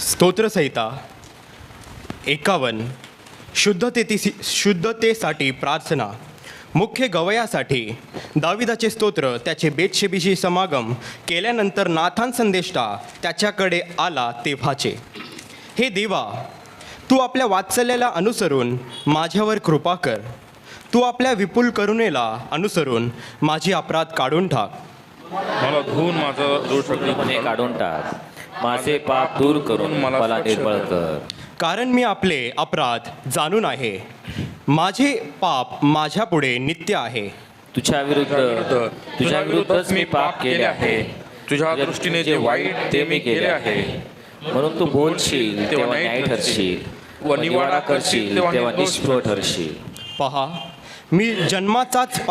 स्तोत्रसंहिता 51 शुद्धतेसाठी प्रार्थना. मुख्य गवयासाठी दाविदाचे स्तोत्र. त्याचे बेतशेबीशी समागम केल्यानंतर नाथान संदेष्टा त्याच्याकडे आला तेव्हाचे. हे देवा, तू आपल्या वात्सल्याला अनुसरून माझ्यावर कृपा कर. तू आपल्या विपुल करुणेला अनुसरून माझे अपराध काढून टाक. मला धुवून माझा दोष गुन्हे काढून टाक. माझे पाप दूर करून मला निर्मळ कर. कारण मी आपले अपराध जाणून आहे. माझे पाप माझ्या पुढे नित्य आहे. तुझ्या विरुद्धच मी पाप केले आहे. तुझ्या दृष्टीने जे वाईट ते मी केले आहे. म्हणून तू बोलशील तेव्हा न्याय ठरशील व निवाडा करशील तेव्हा निष्फळ ठरशील. पहा, मी जन्माचाच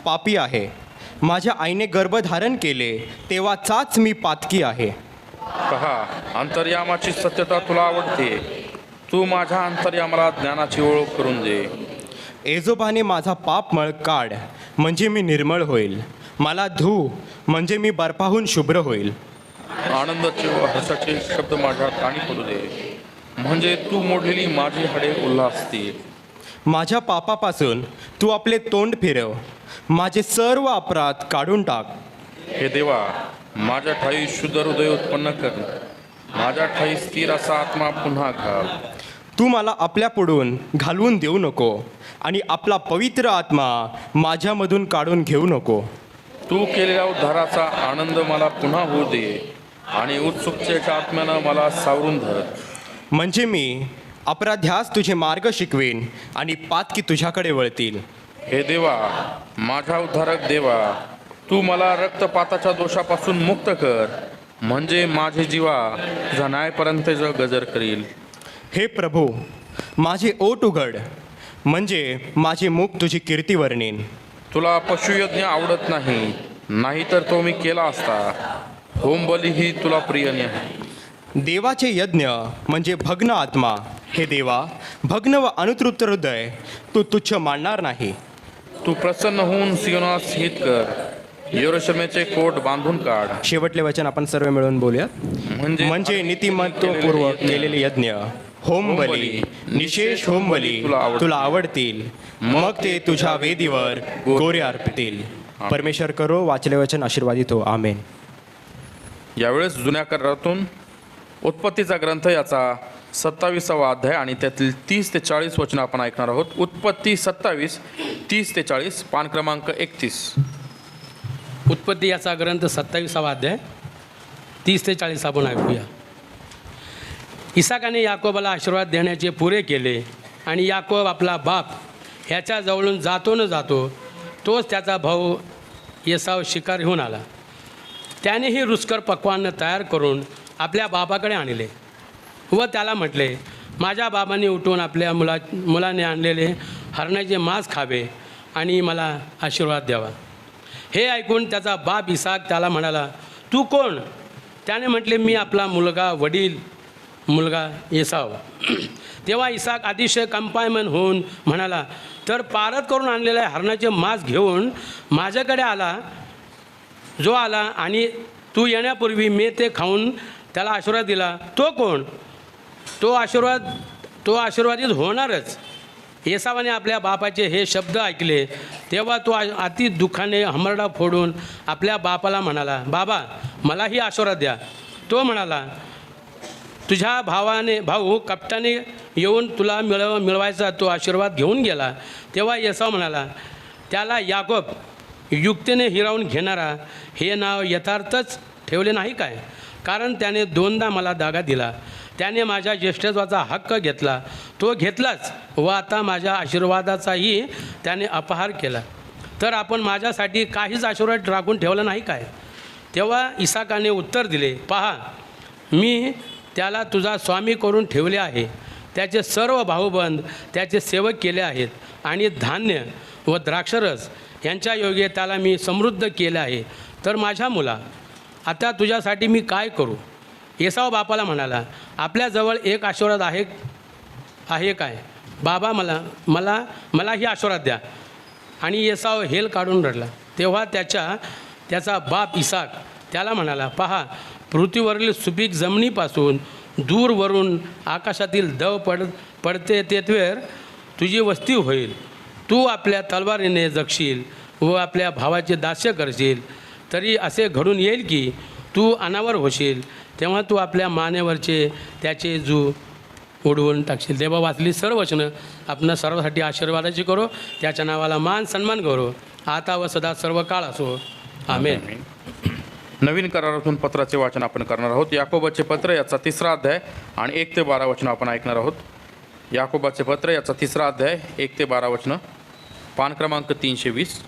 पापी आहे. माझ्या आईने गर्भधारण केले तेव्हाचाच मी पातकी आहे. पहा, अंतर्यामाची सत्यता तुला आवडते. तू माझ्या अंतर्यामाला ज्ञानाची ओळख करून दे. एजोबाने माझा पापमळ काढ म्हणजे मी निर्मळ होईल. मला धू म्हणजे मी बर्फाहून शुभ्र होईल. आनंदाचे व हर्षाचे शब्द माझ्या कानी पडू दे, म्हणजे तू मोडलेली माझी हाडे उल्हासतील. माझ्या पापापासून तू आपले तोंड फिरव. माझे सर्व अपराध काढून टाक. हे देवा, माझ्या ठाई शुद्ध हृदय उत्पन्न कर. माझ्या ठाई स्थिर असा आत्मा पुन्हा घाल. तू मला आपल्या पुढून घालवून देऊ नको आणि आपला पवित्र आत्मा माझ्यामधून काढून घेऊ नको. तू केलेल्या उद्धाराचा आनंद मला पुन्हा होऊ दे आणि उत्सुकतेच्या आत्म्यानं मला सावरून धर. म्हणजे मी अपराध्यास तुझे मार्ग शिकवेन आणि पातकी तुझ्याकडे वळतील. हे देवा, माझा उद्धारक देवा, तू मला रक्तपाताच्या दोषापासून मुक्त कर, म्हणजे माझे जीवा तुझ्या न्यायपर्यंत गजर करील. हे प्रभू, माझे ओठ उघड, म्हणजे माझे मुख तुझी कीर्ती वर्णेन. तुला पशुयज्ञ आवडत नाही, नाहीतर तो मी केला असता. होमबली ही तुला प्रिय नाही. देवाचे यज्ञ म्हणजे भग्न आत्मा. हे देवा, भग्न व अनुतृप्त हृदय तू तुच्छ मानणार नाही. तू प्रसन्न होऊन सियोनास हित कर, यरूशलेमेचे कोट बांधून काढ. शेवटले वचन आपण सर्व मिळून बोलूया. म्हणजे नीतिमत्वपूर्वक केलेले यज्ञ, होमबली, निशेष होमबली तुला आवडतील. मग ते तुझ्या वेदीवर गोरे अर्पतील. परमेश्वर करो वाचले वचन आशीर्वादित हो. आमेन. यावेळेस जुन्या करारातून उत्पत्तीचा ग्रंथ याचा 27वा अध्याय आणि त्यातील 30 ते 40 वचनं आपण ऐकणार आहोत. उत्पत्ती 27, 30 ते 40, पान क्रमांक 31. उत्पत्ती याचा ग्रंथ 27वा अध्याय 30 ते 40 आपण ऐकूया. इसाकाने याकोबाला आशीर्वाद देण्याचे पुरे केले आणि याकोब आपला बाप ह्याच्या जवळून जातो न जातो तोच त्याचा भाऊ येसाव शिकार घेऊन आला. त्यानेही रुचकर पक्वान्न तयार करून आपल्या बापाकडे आणले व त्याला म्हटले, माझ्या बाबांनी उठून आपल्या मुलाने आणलेले हरणाचे मांस खावे आणि मला आशीर्वाद द्यावा. हे ऐकून त्याचा बाप इसाक त्याला म्हणाला, तू कोण? त्याने म्हटले, मी आपला वडील मुलगा येसाव. तेव्हा इसाक अतिशय कंपायमान होऊन म्हणाला, तर पारद करून आणलेल्या हरणाचे मांस घेऊन माझ्याकडे जो आला आणि तू येण्यापूर्वी मी ते खाऊन त्याला आशीर्वाद दिला, तो कोण? तो आशीर्वादित होणारच. येसावाने आपल्या बापाचे हे शब्द ऐकले तेव्हा तो अति दुःखाने हमरडा फोडून आपल्या बापाला म्हणाला, बाबा, मलाही आशीर्वाद द्या. तो म्हणाला, तुझ्या भाऊ कपटाने येऊन तुला मिळवायचा तो आशीर्वाद घेऊन गेला. तेव्हा येसाव म्हणाला, त्याला याकोब युक्तीने हिरावून घेणारा हे नाव यथार्थच ठेवले नाही काय? कारण त्याने 2दा मला दागा दिला. त्याने माझ्या ज्येष्ठत्वाचा हक्क घेतला, तो घेतलाच व आता माझ्या आशीर्वादाचाही त्याने अपहार केला. तर आपण माझ्यासाठी काहीच आशीर्वाद राखून ठेवला नाही काय? तेव्हा इसाकाने उत्तर दिले, पहा, मी त्याला तुझा स्वामी करून ठेवले आहे. त्याचे सर्व भाऊबंद त्याचे सेवक केले आहेत आणि धान्य व द्राक्षरस यांच्या योगे त्याला मी समृद्ध केले आहे. तर माझ्या मुला, आता तुझ्यासाठी मी काय करू? येसाव बापाला म्हणाला, आपल्याजवळ एक आशीर्वाद आहे काय? बाबा, मलाही आशीर्वाद द्या. आणि येसाव हेल काढून रडला. तेव्हा त्याचा बाप इसाक त्याला म्हणाला, पहा, पृथ्वीवरील सुपीक जमिनीपासून दूरवरून आकाशातील दव पडते तेथवर तुझी वस्ती होईल. तू आपल्या तलवारीने जगशील व आपल्या भावाचे दास्य करशील. तरी असे घडून येईल की तू अनावर होशील, तेव्हा तू आपल्या मानेवरचे त्याचे जू उडवून टाकशील. देवा वाचली सर्व वचनं आपण सर्वासाठी आशीर्वादाची करो. त्याच्या नावाला मान सन्मान करो, आता व सदा सर्व काळ असो. आमेन. नवीन करारातून पत्राचे वाचन आपण करणार आहोत. याकोबाचे पत्र याचा 3रा अध्याय आणि 1 ते 12 वचनं आपण ऐकणार आहोत. याकोबाचे पत्र याचा 3रा अध्याय 1 ते 12 वचनं, पान क्रमांक 320.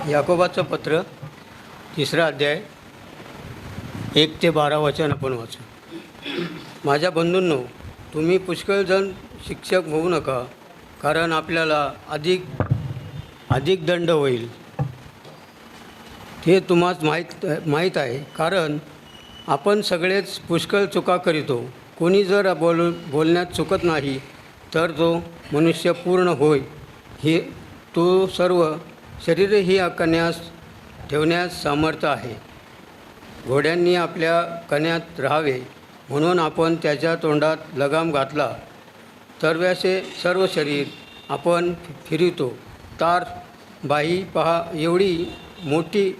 याकोबाचं पत्र 3रा अध्याय 1 ते 12 वचन आपण वाचू. माझ्या बंधूंनो, तुम्ही पुष्कळ जण शिक्षक होऊ नका, कारण आपल्याला अधिक दंड होईल. हे तुम्हास माहीत आहे, कारण आपण सगळेच पुष्कळ चुका करीतो. कोणी जर बोलण्यात चुकत नाही तर तो मनुष्य पूर्ण होय. तो सर्व शरीरही कण्यास ठेवण्यास सामर्थ्य आहे. घोड्यांनी आपल्या कण्यात राहावे म्हणून आपण त्याच्या तोंडात लगाम घातला. तरव्याचे सर्व शरीर आपण फिरवतो. तार बाही पहा एवढी मोठी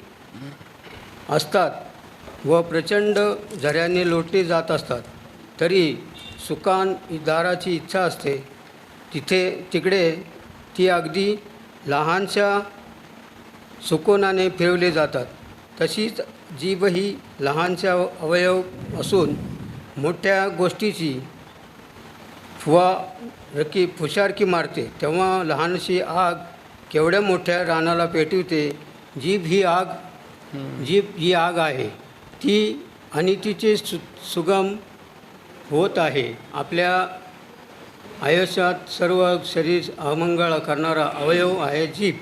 असतात व प्रचंड झऱ्याने लोटली जात असतात. तरी सुकान दाराची इच्छा असते तिकडे ती अगदी लहानशा सुकोनाने फिरवले जातात. तशीच जीभ ही लहानशा अवयव असून मोठ्या गोष्टीची फुशारकी मारते. तेव्हा लहानशी आग केवढ्या मोठ्या रानाला पेटवते. जीभ ही आग आहे. तिचे सुगम होत आहे. आपल्या आयुष्यात सर्व शरीर अमंगळ करणारा अवयव आहे जीभ.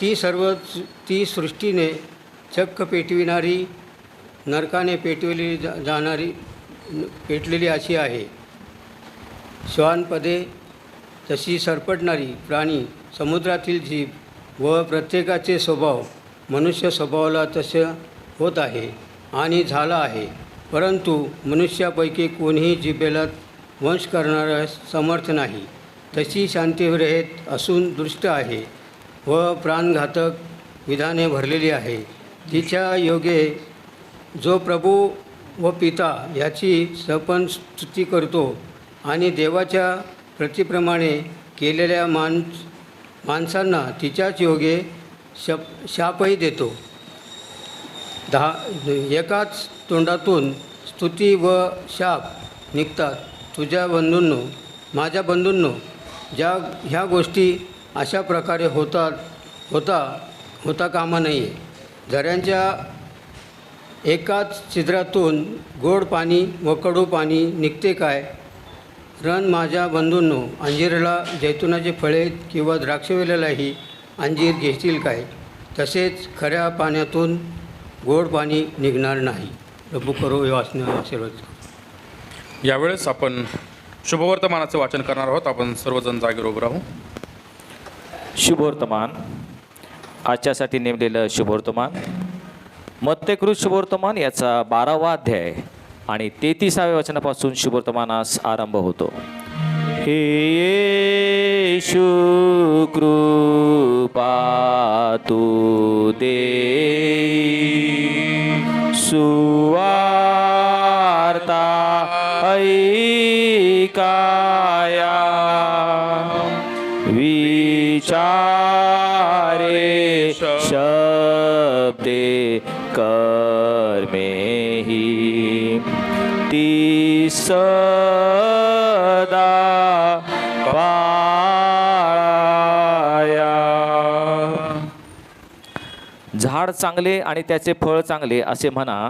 ती सृष्टीने चक्क पेटविणारी, नरकाने पेटलेली अशी आहे. श्वानपदे तशी सरपटणारी प्राणी, समुद्रातील जीभ व प्रत्येकाचे स्वभाव मनुष्य स्वभावाला तसे होत आहे आणि झाला आहे. परंतु मनुष्यापैकी कोणीही जिभेला वंश करणारा समर्थ नाही. तशी शांतीविरहित असून दुष्ट आहे व प्राणघातक विधाने भरलेली आहे. तिच्या योगे जो प्रभू व पिता याची सपन स्तुती करतो आणि देवाच्या प्रतिप्रमाणे केलेल्या माणसांना तिच्याच योगे शापही देतो. एकाच तोंडातून स्तुती व शाप निघतात. माझ्या बंधूंनो, ह्या गोष्टी अशा प्रकारे होता कामा नये. झऱ्यांच्या एकाच छिद्रातून गोड पाणी व कडू पाणी निघते काय? रण माझ्या बंधूंनो, अंजीराला जैतुनाचे फळे किंवा द्राक्षवेलाही अंजीर घेतील काय? तसेच खऱ्या पाण्यातून गोड पाणी निघणार नाही. प्रभू करो वाचन आशीर्वाद. यावेळेस आपण शुभवर्तमानाचे वाचन करणार आहोत. आपण सर्वजण जागेवर उभं राहू. शुभवर्तमान. आजच्यासाठी नेमलेलं शुभवर्तमान मत्तेकृत शुभवर्तमान याचा 12वा अध्याय आणि 33व्या वचनापासून शुभवर्तमानास आरंभ होतो. हे येशू कृपा तू दे, सुवार्ता ऐकाया, विचारे शब्दे कर्मेहि ती सदा पाळाया. झाड चांगले आणि त्याचे फळ चांगले असे म्हणा,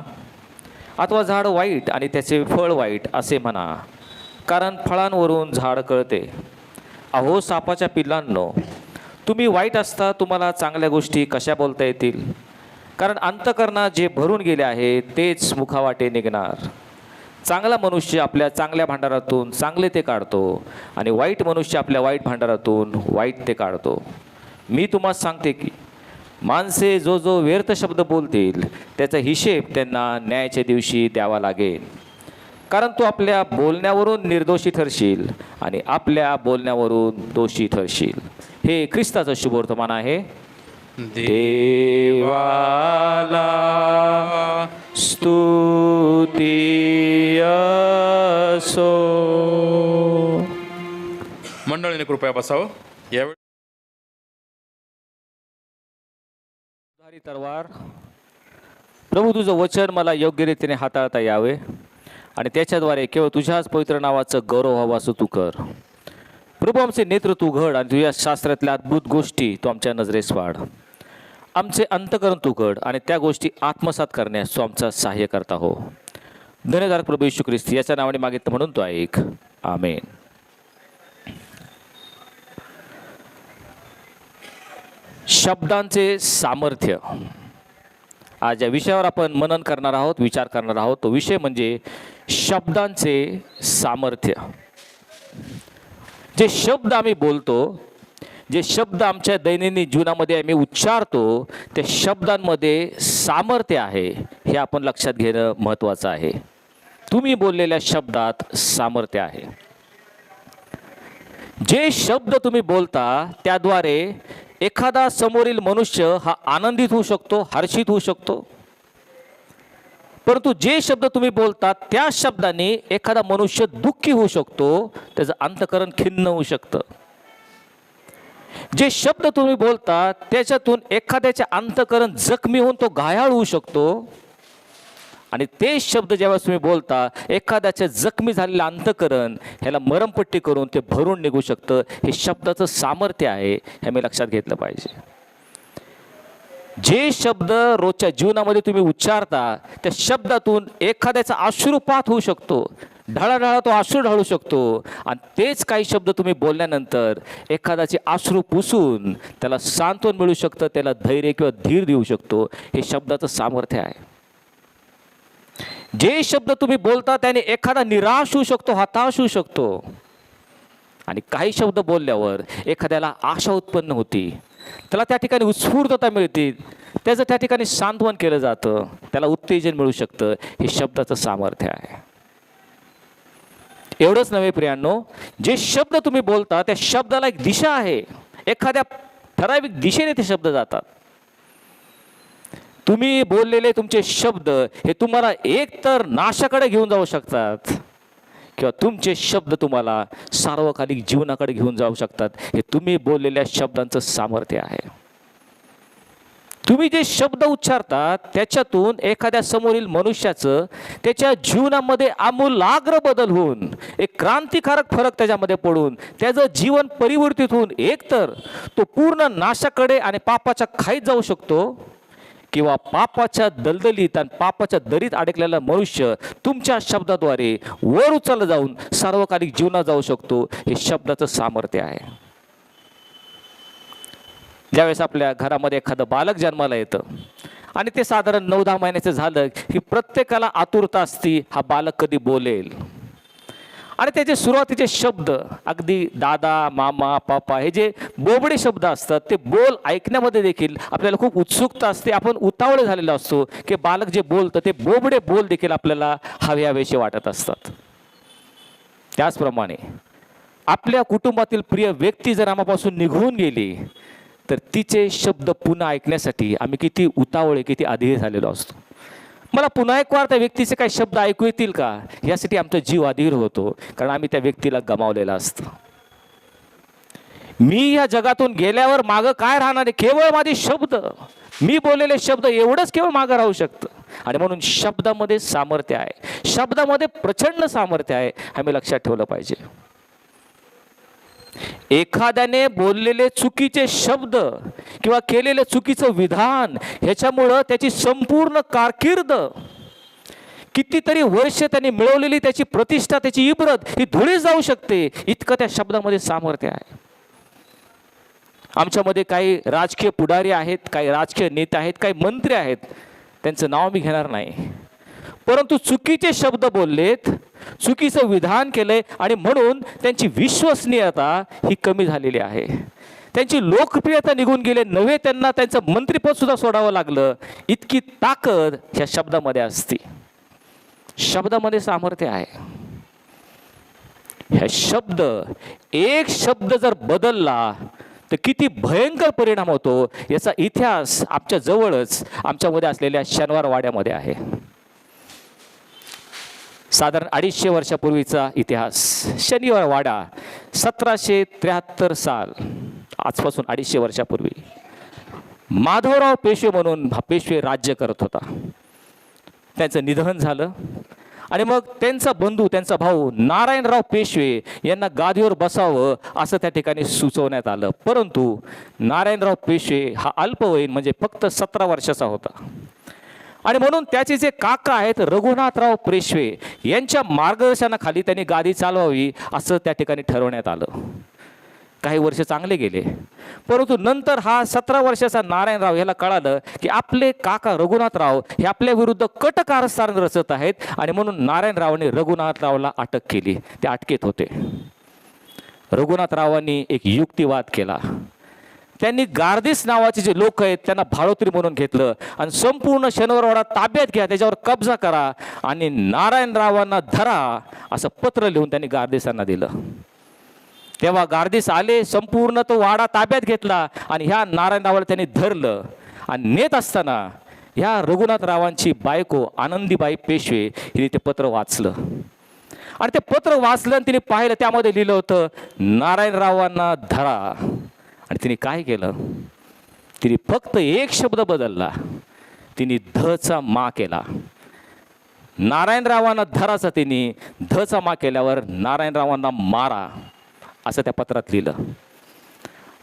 अथवा झाड वाईट आणि त्याचे फळ वाईट असे म्हणा, कारण फळांवरून झाड कळते. अहो सापाच्या पिल्लांनो, तुम्ही वाईट असता तुम्हाला चांगल्या गोष्टी कशा बोलता येतील? कारण अंतःकरणात जे भरून गेले आहे तेच मुखावाटे निघणार. चांगला मनुष्य आपल्या चांगल्या भांडारातून चांगले ते काढतो आणि वाईट मनुष्य आपल्या वाईट भांडारातून वाईट ते काढतो. मी तुम्हाला सांगते की माणसे जो जो व्यर्थ शब्द बोलतील त्याचा हिशेब त्यांना न्यायाच्या दिवशी द्यावा लागेल. कारण तू आपल्या बोलण्यावरून निर्दोषी ठरशील आणि आपल्या बोलण्यावरून दोषी ठरशील. हे ख्रिस्ताचं शुभवर्तमान आहे. देवाला स्तुती असो. मंडळीने कृपया बसावं. यावेळी धारी तलवार प्रभू, तुझं वचन मला योग्य रीतीने हाताळता यावे आणि त्याच्याद्वारे केवळ तुझ्याच पवित्र नावाचं गौरव व्हावा असं तू कर. प्रभू, आमचे नेत्र तू घड आणि तुझ्या शास्त्रातल्या अद्भुत गोष्टी तू आमच्या नजरेस वाढ. आमचे अंतःकरण तू घड आणि त्या गोष्टी आत्मसात करण्यास तू आमचा सहाय्य करता हो. धन्यवाद प्रभू येशू ख्रिस्त याच्या नावाने मागितलं म्हणून तो ऐक. आमेन. शब्दांचे सामर्थ्य. आज या विषयावर आपण मनन करणार आहोत, विचार करणार आहोत. तो विषय म्हणजे शब्दांचे सामर्थ्य. जे शब्द आम्ही बोलतो, जे शब्द आमच्या दैनंदिन जीवनामध्ये आम्ही उच्चारतो, त्या शब्दांमध्ये सामर्थ्य आहे हे आपण लक्षात घेणं महत्त्वाचं आहे. तुम्ही बोललेल्या शब्दात सामर्थ्य आहे. जे शब्द तुम्ही बोलता त्याद्वारे एखादा समोरील मनुष्य हा आनंदित होऊ शकतो, हर्षित होऊ शकतो. परंतु जे शब्द तुम्ही बोलता त्या शब्दाने एखादा मनुष्य दुःखी होऊ शकतो, त्याचं अंतःकरण खिन्न होऊ शकतं. जे शब्द तुम्ही बोलता त्याच्यातून एखाद्याचे अंतःकरण जखमी होऊन तो घायाळ होऊ शकतो. आणि ते शब्द ज्यावेळेस तुम्ही बोलता एखाद्याचे जखमी झालेलं अंतःकरण ह्याला मरमपट्टी करून ते भरून निघू शकतं. हे शब्दाचं सामर्थ्य आहे, हे मी लक्षात घेतलं पाहिजे. जे शब्द रोजच्या जीवनामध्ये तुम्ही उच्चारता त्या शब्दातून एखाद्याचा अश्रुपात होऊ शकतो, ढळाढळा तो अश्रू ढाळू शकतो. आणि तेच काही शब्द तुम्ही बोलल्यानंतर एखाद्याचे अश्रू पुसून त्याला सांत्वन मिळू शकतं, त्याला धैर्य किंवा धीर देऊ शकतो. हे शब्दाचं सामर्थ्य आहे. जे शब्द तुम्ही बोलता त्याने एखादा निराश होऊ शकतो, हताश होऊ शकतो. आणि काही शब्द बोलल्यावर एखाद्याला आशा उत्पन्न होती, त्याला त्या ठिकाणी उत्स्फूर्तता मिळते, त्याचं त्या ठिकाणी सांत्वन केलं जातं, त्याला उत्तेजन मिळू शकतं. हे शब्दाचं सामर्थ्य आहे. एवढंच नव्हे प्रियांनो, जे शब्द तुम्ही बोलता त्या शब्दाला एक दिशा आहे. एखाद्या ठराविक दिशेने ते शब्द जातात. तुम्ही बोललेले तुमचे शब्द हे तुम्हाला एकतर नाशाकडे घेऊन जाऊ शकतात किंवा तुमचे शब्द तुम्हाला सार्वकालिक जीवनाकडे घेऊन जाऊ शकतात. हे तुम्ही बोललेल्या शब्दांचं सामर्थ्य आहे. तुम्ही जे शब्द उच्चारता त्याच्यातून एखाद्या समोरील मनुष्याचं त्याच्या जीवनामध्ये आमूलाग्र बदल होऊन एक क्रांतिकारक फरक त्याच्यामध्ये पडून त्याचं जीवन परिवर्तित होऊन एकतर तो पूर्ण नाशाकडे आणि पापाच्या खाईत जाऊ शकतो किंवा पापाच्या दलदलीत आणि पापाच्या दरीत अडकलेला मनुष्य तुमच्या शब्दाद्वारे वर उचलला जाऊन सार्वकालिक जीवनात जाऊ शकतो. हे शब्दाचं सामर्थ्य आहे. ज्यावेळेस आपल्या घरामध्ये एखादं बालक जन्माला येतं आणि ते साधारण 9-10 महिन्याचं झालं की प्रत्येकाला आतुरता असती, हा बालक कधी बोलेल. आणि त्याचे सुरुवातीचे शब्द अगदी दादा, मामा, पापा हे जे बोबडे शब्द असतात ते बोल ऐकण्यामध्ये देखील आपल्याला खूप उत्सुकता असते. आपण उतावळे झालेलो असतो की बालक जे बोलतं ते बोबडे बोल देखील आपल्याला हवेसे वाटत असतात. त्याचप्रमाणे आपल्या कुटुंबातील प्रिय व्यक्ती जर आम्हापासून निघून गेली तर तिचे शब्द पुन्हा ऐकण्यासाठी आम्ही किती उतावळे, किती अधीर झालेलो असतो. मला पुन्हा एक वार त्या व्यक्तीचे काही शब्द ऐकू येतील का यासाठी आमचा जीव अधीर होतो, कारण आम्ही त्या व्यक्तीला गमावलेला असतो. मी या जगातून गेल्यावर मागं काय राहणार आहे? केवळ माझे शब्द, मी बोललेले शब्द एवढंच केवळ मागं राहू शकतं. आणि म्हणून शब्दामध्ये सामर्थ्य आहे, शब्दामध्ये प्रचंड सामर्थ्य आहे, आम्ही लक्षात ठेवलं पाहिजे. एखाद्याने बोललेले चुकीचे शब्द किंवा केलेले चुकीचं विधान ह्याच्यामुळं त्याची संपूर्ण कारकीर्द, कितीतरी वर्ष त्यांनी मिळवलेली त्याची प्रतिष्ठा, त्याची इबरत ही धुळीस जाऊ शकते. इतकं त्या शब्दामध्ये सामर्थ्य आहे. आमच्यामध्ये काही राजकीय पुढारी आहेत, काही राजकीय नेते आहेत, काही मंत्री आहेत, त्यांचं नाव मी घेणार नाही, परंतु चुकीचे शब्द बोललेत, चुकीचं विधान केलंय आणि म्हणून त्यांची विश्वसनीयता ही कमी झालेली आहे. त्यांची लोकप्रियता निघून गेले नव्हे, त्यांना त्यांचं मंत्रिपद सुद्धा सोडावं लागलं. इतकी ताकद ह्या शब्दामध्ये असते. शब्दामध्ये सामर्थ्य आहे. ह्या शब्द, एक शब्द जर बदलला तर किती भयंकर परिणाम होतो याचा इतिहास आमच्या जवळच आमच्यामध्ये असलेल्या शनिवार वाड्यामध्ये आहे. साधारण 250 वर्षापूर्वीचा इतिहास. शनिवार वाडा 1773 साल, आजपासून 250 वर्षापूर्वी माधवराव पेशवे म्हणून हा पेशवे राज्य करत होता. त्यांचं निधन झालं आणि मग त्यांचा बंधू, त्यांचा भाऊ नारायणराव पेशवे यांना गादीवर बसावं असं त्या ठिकाणी सुचवण्यात आलं. परंतु नारायणराव पेशवे हा अल्पवयीन म्हणजे फक्त 17 वर्षाचा होता आणि म्हणून त्याचे जे काका आहेत रघुनाथराव पेशवे यांच्या मार्गदर्शनाखाली त्यांनी गादी चालवावी असं त्या ठिकाणी ठरवण्यात आलं. काही वर्ष चांगले गेले, परंतु नंतर हा 17 वर्षाचा नारायणराव याला कळालं की आपले काका रघुनाथराव हे आपल्या विरुद्ध कट कारस्थान रचत आहेत आणि म्हणून नारायणरावांनी रघुनाथरावला अटक केली. ते अटकेत होते. रघुनाथरावांनी एक युक्तिवाद केला. त्यांनी गार्दिस नावाचे जे लोक आहेत त्यांना भाडोत्री म्हणून घेतलं आणि संपूर्ण शनिवारवाडा ताब्यात घ्या, त्याच्यावर कब्जा करा आणि नारायणरावांना धरा असं पत्र लिहून त्यांनी गार्दिसांना दिलं. तेव्हा गार्दिस आले, संपूर्ण तो वाडा ताब्यात घेतला आणि ह्या नारायणरावाला त्यांनी धरलं आणि नेत असताना ह्या रघुनाथरावांची बायको आनंदीबाई पेशवे हिने ते पत्र वाचलं आणि ते पत्र वाचलं आणि तिने पाहिलं. त्यामध्ये लिहिलं होतं नारायणरावांना धरा. आणि तिने काय केलं? तिने फक्त एक शब्द बदलला. तिने धचा मा केला. नारायणरावांना धराचा तिने धचा मा केल्यावर नारायणरावांना मारा असं त्या पत्रात लिहिलं.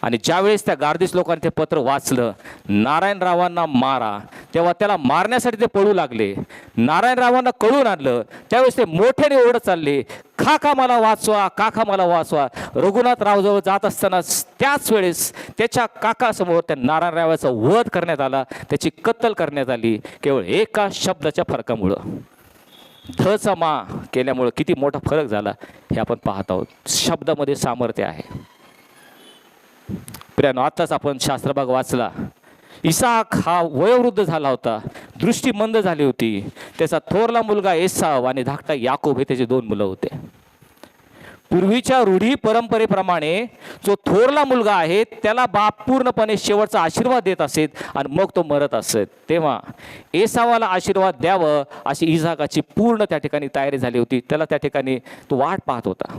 आणि ज्यावेळेस त्या गार्दिस लोकांनी ते पत्र वाचलं, नारायणरावांना मारा, तेव्हा त्याला मारण्यासाठी ते पळू लागले. नारायणरावांना कळून आणलं, त्यावेळेस ते मोठ्याने ओरडत चालले, काका मला वाचवा, काका मला वाचवा. रघुनाथरावजवळ जात असताना त्याच वेळेस त्याच्या काकासमोर त्या नारायणरावाचा वध करण्यात आला, त्याची कत्तल करण्यात आली, केवळ एका शब्दाच्या फरकामुळं. धचा मा केल्यामुळं किती मोठा फरक झाला हे आपण पाहत आहोत. शब्दामध्ये सामर्थ्य आहे. प्रियानो, आत्ताच आपण शास्त्रभाग वाचला. इसाक हा वयोवृद्ध झाला होता, दृष्टी मंद झाली होती. त्याचा थोरला मुलगा एसाव आणि धाकटा याकोब हे त्याचे 2 मुलं होते. पूर्वीच्या रूढी परंपरेप्रमाणे जो थोरला मुलगा आहे त्याला बाप पूर्णपणे शेवटचा आशीर्वाद देत असेत आणि मग तो मरत असेत. तेव्हा एसावाला आशीर्वाद द्यावं अशी इसाकाची पूर्ण त्या ठिकाणी तयारी झाली होती. त्याला त्या ठिकाणी तो वाट पाहत होता.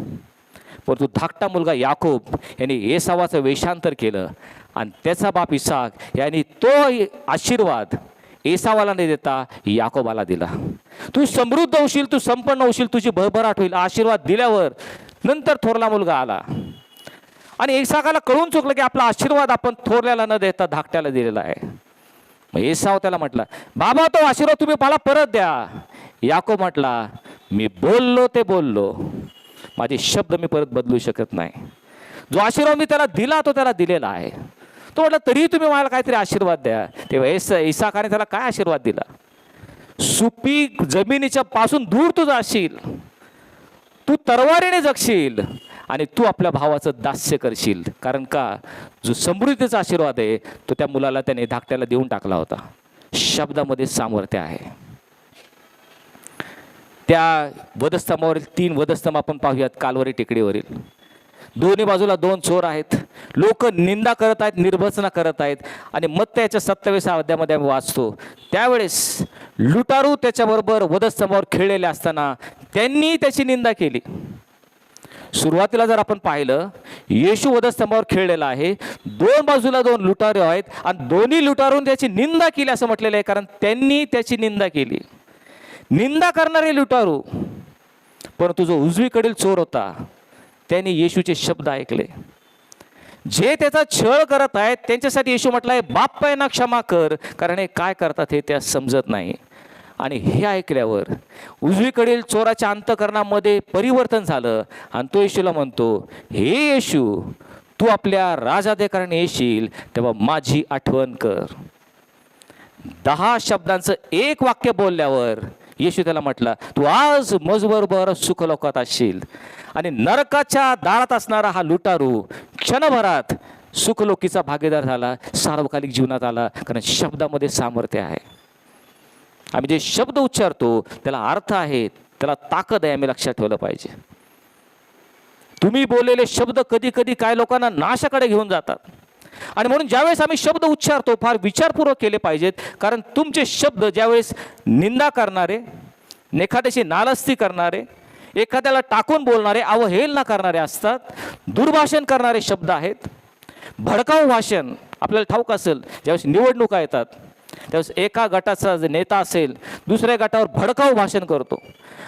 परंतु धाकटा मुलगा याकोब यांनी एसावाचं वेषांतर केलं आणि त्याचा बाप इसाक यांनी तो आशीर्वाद एसावाला न देता याकोबाला दिला. तू समृद्ध होशील, तू संपन्न होशील, तुझी भरभराट होईल. आशीर्वाद दिल्यावर नंतर थोरला मुलगा आला आणि इसाकाला कळून चुकलं की आपला आशीर्वाद आपण थोरल्याला न देता धाकट्याला दिलेला आहे. मग एसाव त्याला म्हटला, बाबा तो आशीर्वाद तुम्ही मला परत द्या. याकोब म्हटला, मी बोललो ते बोललो, माझे शब्द मी परत बदलू शकत नाही. जो आशीर्वाद मी त्याला दिला तो त्याला दिलेला आहे. तो म्हटला तरी तुम्ही मला काहीतरी आशीर्वाद द्या. तेव्हा इसाकाने त्याला काय आशीर्वाद दिला? सुपीक जमिनीच्या पासून दूर तू जाशील, तू तरवारीने जगशील आणि तू आपल्या भावाचं दास्य करशील. कारण का, जो समृद्धीचा आशीर्वाद आहे तो त्या मुलाला त्याने धाकट्याला देऊन टाकला होता. शब्दामध्ये सामर्थ्य आहे. त्या वधस्तंभावरील 3 वधस्तंभ आपण पाहूयात. कालवरी टेकडीवरील दोन्ही बाजूला 2 चोर आहेत. लोक निंदा करत आहेत, निर्भत्सना करत आहेत. आणि मत्तयाच्या 27व्या अध्यायामध्ये आम्ही वाचतो, त्यावेळेस लुटारू त्याच्याबरोबर वधस्तंभावर खेळलेले असताना त्यांनी त्याची निंदा केली. सुरुवातीला जर आपण पाहिलं, येशू वधस्तंभावर खेळलेला आहे, 2 बाजूला 2 लुटारू आहेत आणि दोन्ही लुटारून त्याची निंदा केली असं म्हटलेलं आहे, कारण त्यांनी त्याची निंदा केली. निंदा करणारे लुटारू, परंतु जो उजवीकडील चोर होता त्यांनी येशूचे शब्द ऐकले. जे त्याचा छळ करत आहेत त्यांच्यासाठी येशू म्हटलंय, बाप्पांना क्षमा कर, कारण हे काय करतात हे त्या समजत नाही. आणि हे ऐकल्यावर उजवीकडील चोराच्या अंतःकरणामध्ये परिवर्तन झालं आणि तो येशूला म्हणतो, हे येशू, तू आपल्या राजाधिकाराने येशील तेव्हा माझी आठवण कर. 10 शब्दांचं एक वाक्य बोलल्यावर येशू त्याला म्हटला, तू आज मजबरोबर सुखलोकात असशील. आणि नरकाच्या दारात असणारा हा लुटारू क्षणभरात सुखलोकीचा भागीदार झाला, सार्वकालिक जीवनात आला. कारण शब्दामध्ये सामर्थ्य आहे. आम्ही जे शब्द उच्चारतो त्याला अर्थ आहे, त्याला ताकद आहे, आम्ही लक्षात ठेवलं पाहिजे. तुम्ही बोललेले शब्द कधी कधी काय लोकांना नाशाकडे घेऊन जातात. आणि म्हणून ज्यावेळेस आम्ही शब्द उच्चारतो फार विचारपूर्वक केले पाहिजेत. कारण तुमचे शब्द ज्यावेळेस निंदा करणारे, एखाद्याशी नालस्ती करणारे, एखाद्याला टाकून बोलणारे, अवहेलना करणारे असतात. दुर्भाषण करणारे शब्द आहेत. भडकाऊ भाषण, आपल्याला ठाऊक असेल ज्यावेळेस निवडणुका येतात त्यावेळेस एका गटाचा जे नेता असेल दुसऱ्या गटावर भडकाऊ भाषण करतो.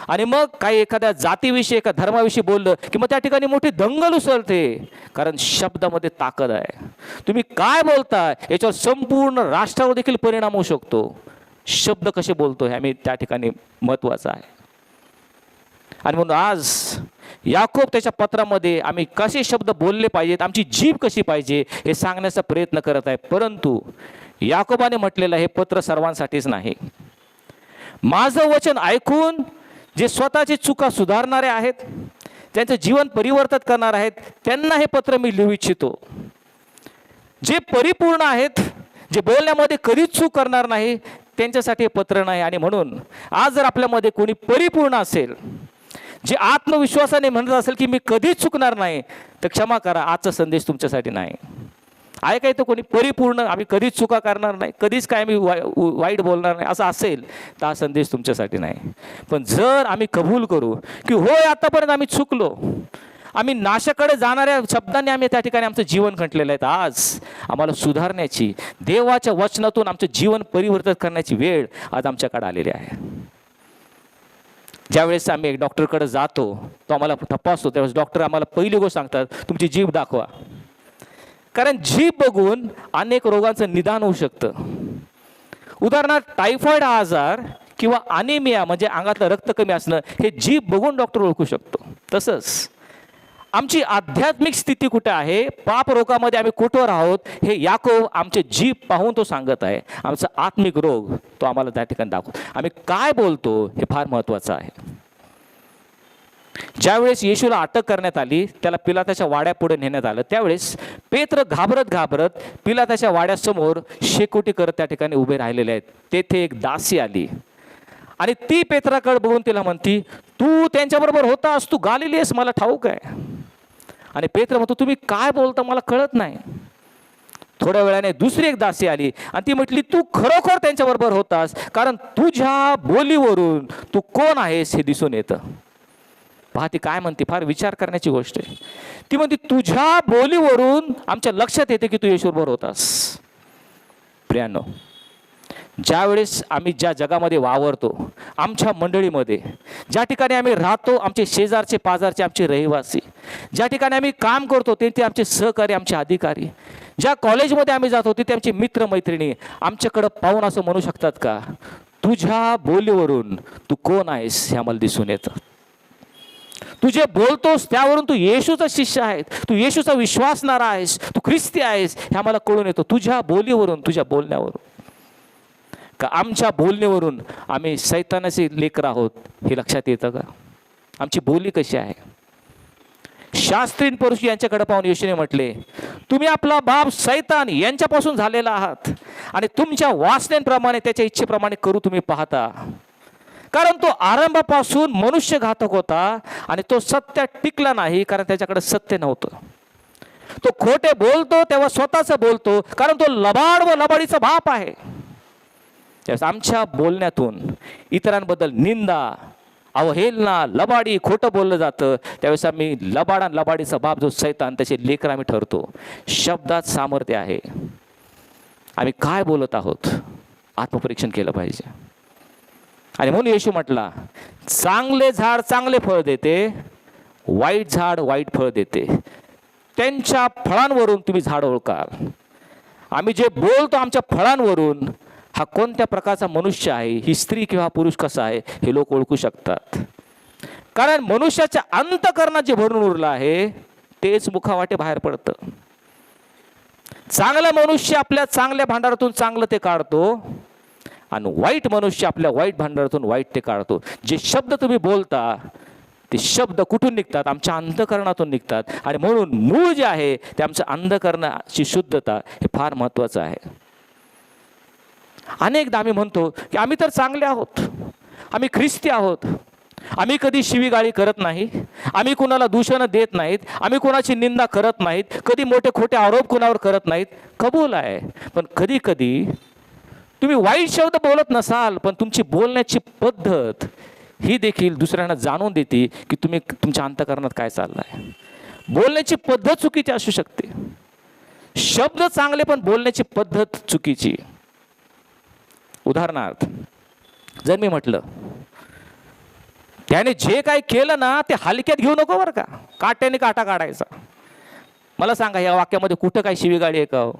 आणि मग काही एखाद्या जातीविषयी एका धर्माविषयी बोललं की मग त्या ठिकाणी मोठी दंगल उसळते. कारण शब्दामध्ये ताकद आहे. तुम्ही काय बोलताय याच्यावर संपूर्ण राष्ट्रावर देखील परिणाम होऊ शकतो. शब्द कसे बोलतो हे आम्ही त्या ठिकाणी महत्त्वाचं आहे. आणि म्हणून आज याकोब त्याच्या पत्रामध्ये आम्ही कसे शब्द बोलले पाहिजेत, आमची जीभ कशी पाहिजे हे सांगण्याचा प्रयत्न करत आहे. परंतु याकोबाने म्हटलेलं हे पत्र सर्वांसाठीच नाही. माझं वचन ऐकून जे स्वतःची चुका सुधारणारे आहेत, त्यांचं जीवन परिवर्तित करणार आहेत, त्यांना हे पत्र मी लिहू इच्छितो. जे परिपूर्ण आहेत, जे बोलण्यामध्ये कधीच चूक करणार नाही, त्यांच्यासाठी हे पत्र नाही. आणि म्हणून आज जर आपल्यामध्ये कोणी परिपूर्ण असेल, जे आत्मविश्वासाने म्हणत असेल की मी कधीच चुकणार नाही, तर क्षमा करा, आजचा संदेश तुमच्यासाठी नाही. आहे काय तो कोणी परिपूर्ण, आम्ही कधीच चुका करणार नाही, कधीच काय आम्ही वाईट बोलणार नाही असं असेल तर हा संदेश तुमच्यासाठी नाही. पण जर आम्ही कबूल करू की होय आतापर्यंत आम्ही चुकलो, आम्ही नाशाकडे जाणाऱ्या शब्दांनी आम्ही त्या ठिकाणी आमचं जीवन खंटलेलं आहे, आज आम्हाला सुधारण्याची, देवाच्या वचनातून आमचं जीवन परिवर्तित करण्याची वेळ आज आमच्याकडे आलेली आहे. ज्यावेळेस आम्ही एक डॉक्टरकडे जातो, तो आम्हाला तपासतो, त्यावेळेस डॉक्टर आम्हाला पहिली गोष्ट सांगतात, तुमची जीभ दाखवा. कारण जीभ बघून अनेक रोगांचं निदान होऊ शकतं. उदाहरणार्थ टायफॉइड हा आजार किंवा अनिमिया म्हणजे अंगातलं रक्त कमी असणं हे जीभ बघून डॉक्टर ओळखू शकतो. तसंच आमची आध्यात्मिक स्थिती कुठे आहे, पाप रोगामध्ये आम्ही कुठवर आहोत हे याकोब आमचे जीभ पाहून तो सांगत आहे. आमचा आत्मिक रोग तो आम्हाला त्या ठिकाणी दाखवतो. आम्ही काय बोलतो हे फार महत्त्वाचं आहे. ज्यावेळेस येशूला अटक करण्यात आली, त्याला पिलाताच्या वाड्यापुढे नेण्यात आलं, त्यावेळेस पेत्र घाबरत घाबरत पिलाताच्या वाड्यासमोर शेकोटी करत त्या ठिकाणी उभे राहिलेले आहेत. तेथे एक दासी आली आणि ती पेत्राकडे बघून तिला म्हणती, तू त्यांच्याबरोबर होतास, तू गालिली आहेस, मला ठाऊक आहे. आणि पेत्र म्हणतो, तुम्ही काय बोलता मला कळत नाही. थोड्या वेळाने दुसरी एक दासी आली आणि ती म्हटली, तू खरोखर त्यांच्याबरोबर होतास, कारण तुझ्या बोलीवरून तू कोण आहेस हे दिसून येतं. पहा ती काय म्हणते, फार विचार करण्याची गोष्ट आहे. ती म्हणते, तुझ्या बोलीवरून आमच्या लक्षात येते की तू येशूबरोबर होतास. प्रियांनो, ज्यावेळेस आम्ही ज्या जगामध्ये वावरतो, आमच्या मंडळीमध्ये ज्या ठिकाणी आम्ही राहतो, आमचे शेजारचे पाजारचे आमचे रहिवासी, ज्या ठिकाणी आम्ही काम करतो तेथे आमचे सहकारी, आमचे अधिकारी, ज्या कॉलेजमध्ये आम्ही जातो तिथे आमचे मित्रमैत्रिणी आमच्याकडं पाहून असं म्हणू शकतात का, तुझ्या बोलीवरून तू कोण आहेस हे आम्हाला दिसून येतं. तू जे बोलतोस त्यावरून तू येशूचा शिष्य आहेस, तू येशूचा विश्वासणारा आहेस, तू ख्रिस्ती आहेस हे आम्हाला कळून येतो. तुझ्या बोलीवरून, तुझ्या बोलण्यावरून. का आमच्या बोलण्यावरून आम्ही सैतानाचे लेकर आहोत हे लक्षात येतं का? आमची बोली कशी आहे? शास्त्रीन पुरुष यांच्याकडे पाहून येशूने म्हटले, तुम्ही आपला बाप सैतान यांच्यापासून झालेला आहात आणि तुमच्या वासनेप्रमाणे, त्याच्या इच्छेप्रमाणे करू तुम्ही पाहता. कारण तो आरंभापासून मनुष्य घातक होता आणि तो सत्य टिकला नाही, कारण त्याच्याकडे सत्य नव्हतं. तो खोटे बोलतो तेव्हा स्वतःचं बोलतो, कारण तो लबाड व लबाडीचा बाप आहे. त्यावेळेस आमच्या बोलण्यातून इतरांबद्दल निंदा, अवहेलना, लबाडी, खोटं बोललं जातं, त्यावेळेस आम्ही लबाड आणि लबाडीचा बाप जो सैतान त्याचे लेकर आम्ही ठरतो. शब्दात सामर्थ्य आहे. आम्ही काय बोलत आहोत आत्मपरीक्षण केलं पाहिजे. आणि म्हणून येशू म्हटला, चांगले झाड चांगले फळ देते, वाईट झाड वाईट फळ देते, त्यांच्या फळांवरून तुम्ही झाड ओळखाल. आम्ही जे बोलतो आमच्या फळांवरून हा कोणत्या प्रकारचा मनुष्य आहे, ही स्त्री किंवा पुरुष कसा आहे हे लोक ओळखू शकतात. कारण मनुष्याच्या अंतःकरणात जे भरून उरलं आहे तेच मुखावाटे बाहेर पडतं. चांगला मनुष्य आपल्या चांगल्या भांडारातून चांगलं ते काढतो आणि वाईट मनुष्य आपल्या वाईट भांडारातून वाईट ते काढतो. जे शब्द तुम्ही बोलता ते शब्द कुठून निघतात? आमच्या अंतःकरणातून निघतात. आणि म्हणून मूळ जे आहे ते आमचं अंतःकरणाची शुद्धता हे फार महत्त्वाचं आहे. अनेकदा आम्ही म्हणतो की आम्ही तर चांगले आहोत, आम्ही ख्रिस्ती आहोत, आम्ही कधी शिवीगाळी करत नाही, आम्ही कुणाला दूषणं देत नाहीत, आम्ही कोणाची निंदा करत नाहीत, कधी मोठे खोटे आरोप कुणावर करत नाहीत. कबूल आहे. पण कधी कधी तुम्ही वाईट शब्द बोलत नसाल, पण तुमची बोलण्याची पद्धत ही देखील दुसऱ्यांना जाणून देते की तुम्ही तुमच्या अंतःकरणात काय चाललं आहे. बोलण्याची पद्धत चुकीची असू शकते. शब्द चांगले पण बोलण्याची पद्धत चुकीची. उदाहरणार्थ, जर मी म्हटलं त्याने जे काय केलं ना ते हलक्यात घेऊ नको बरं का, काट्याने काटा काढायचा. मला सांगा या वाक्यामध्ये कुठं काय शिवीगाळी आहे का हो?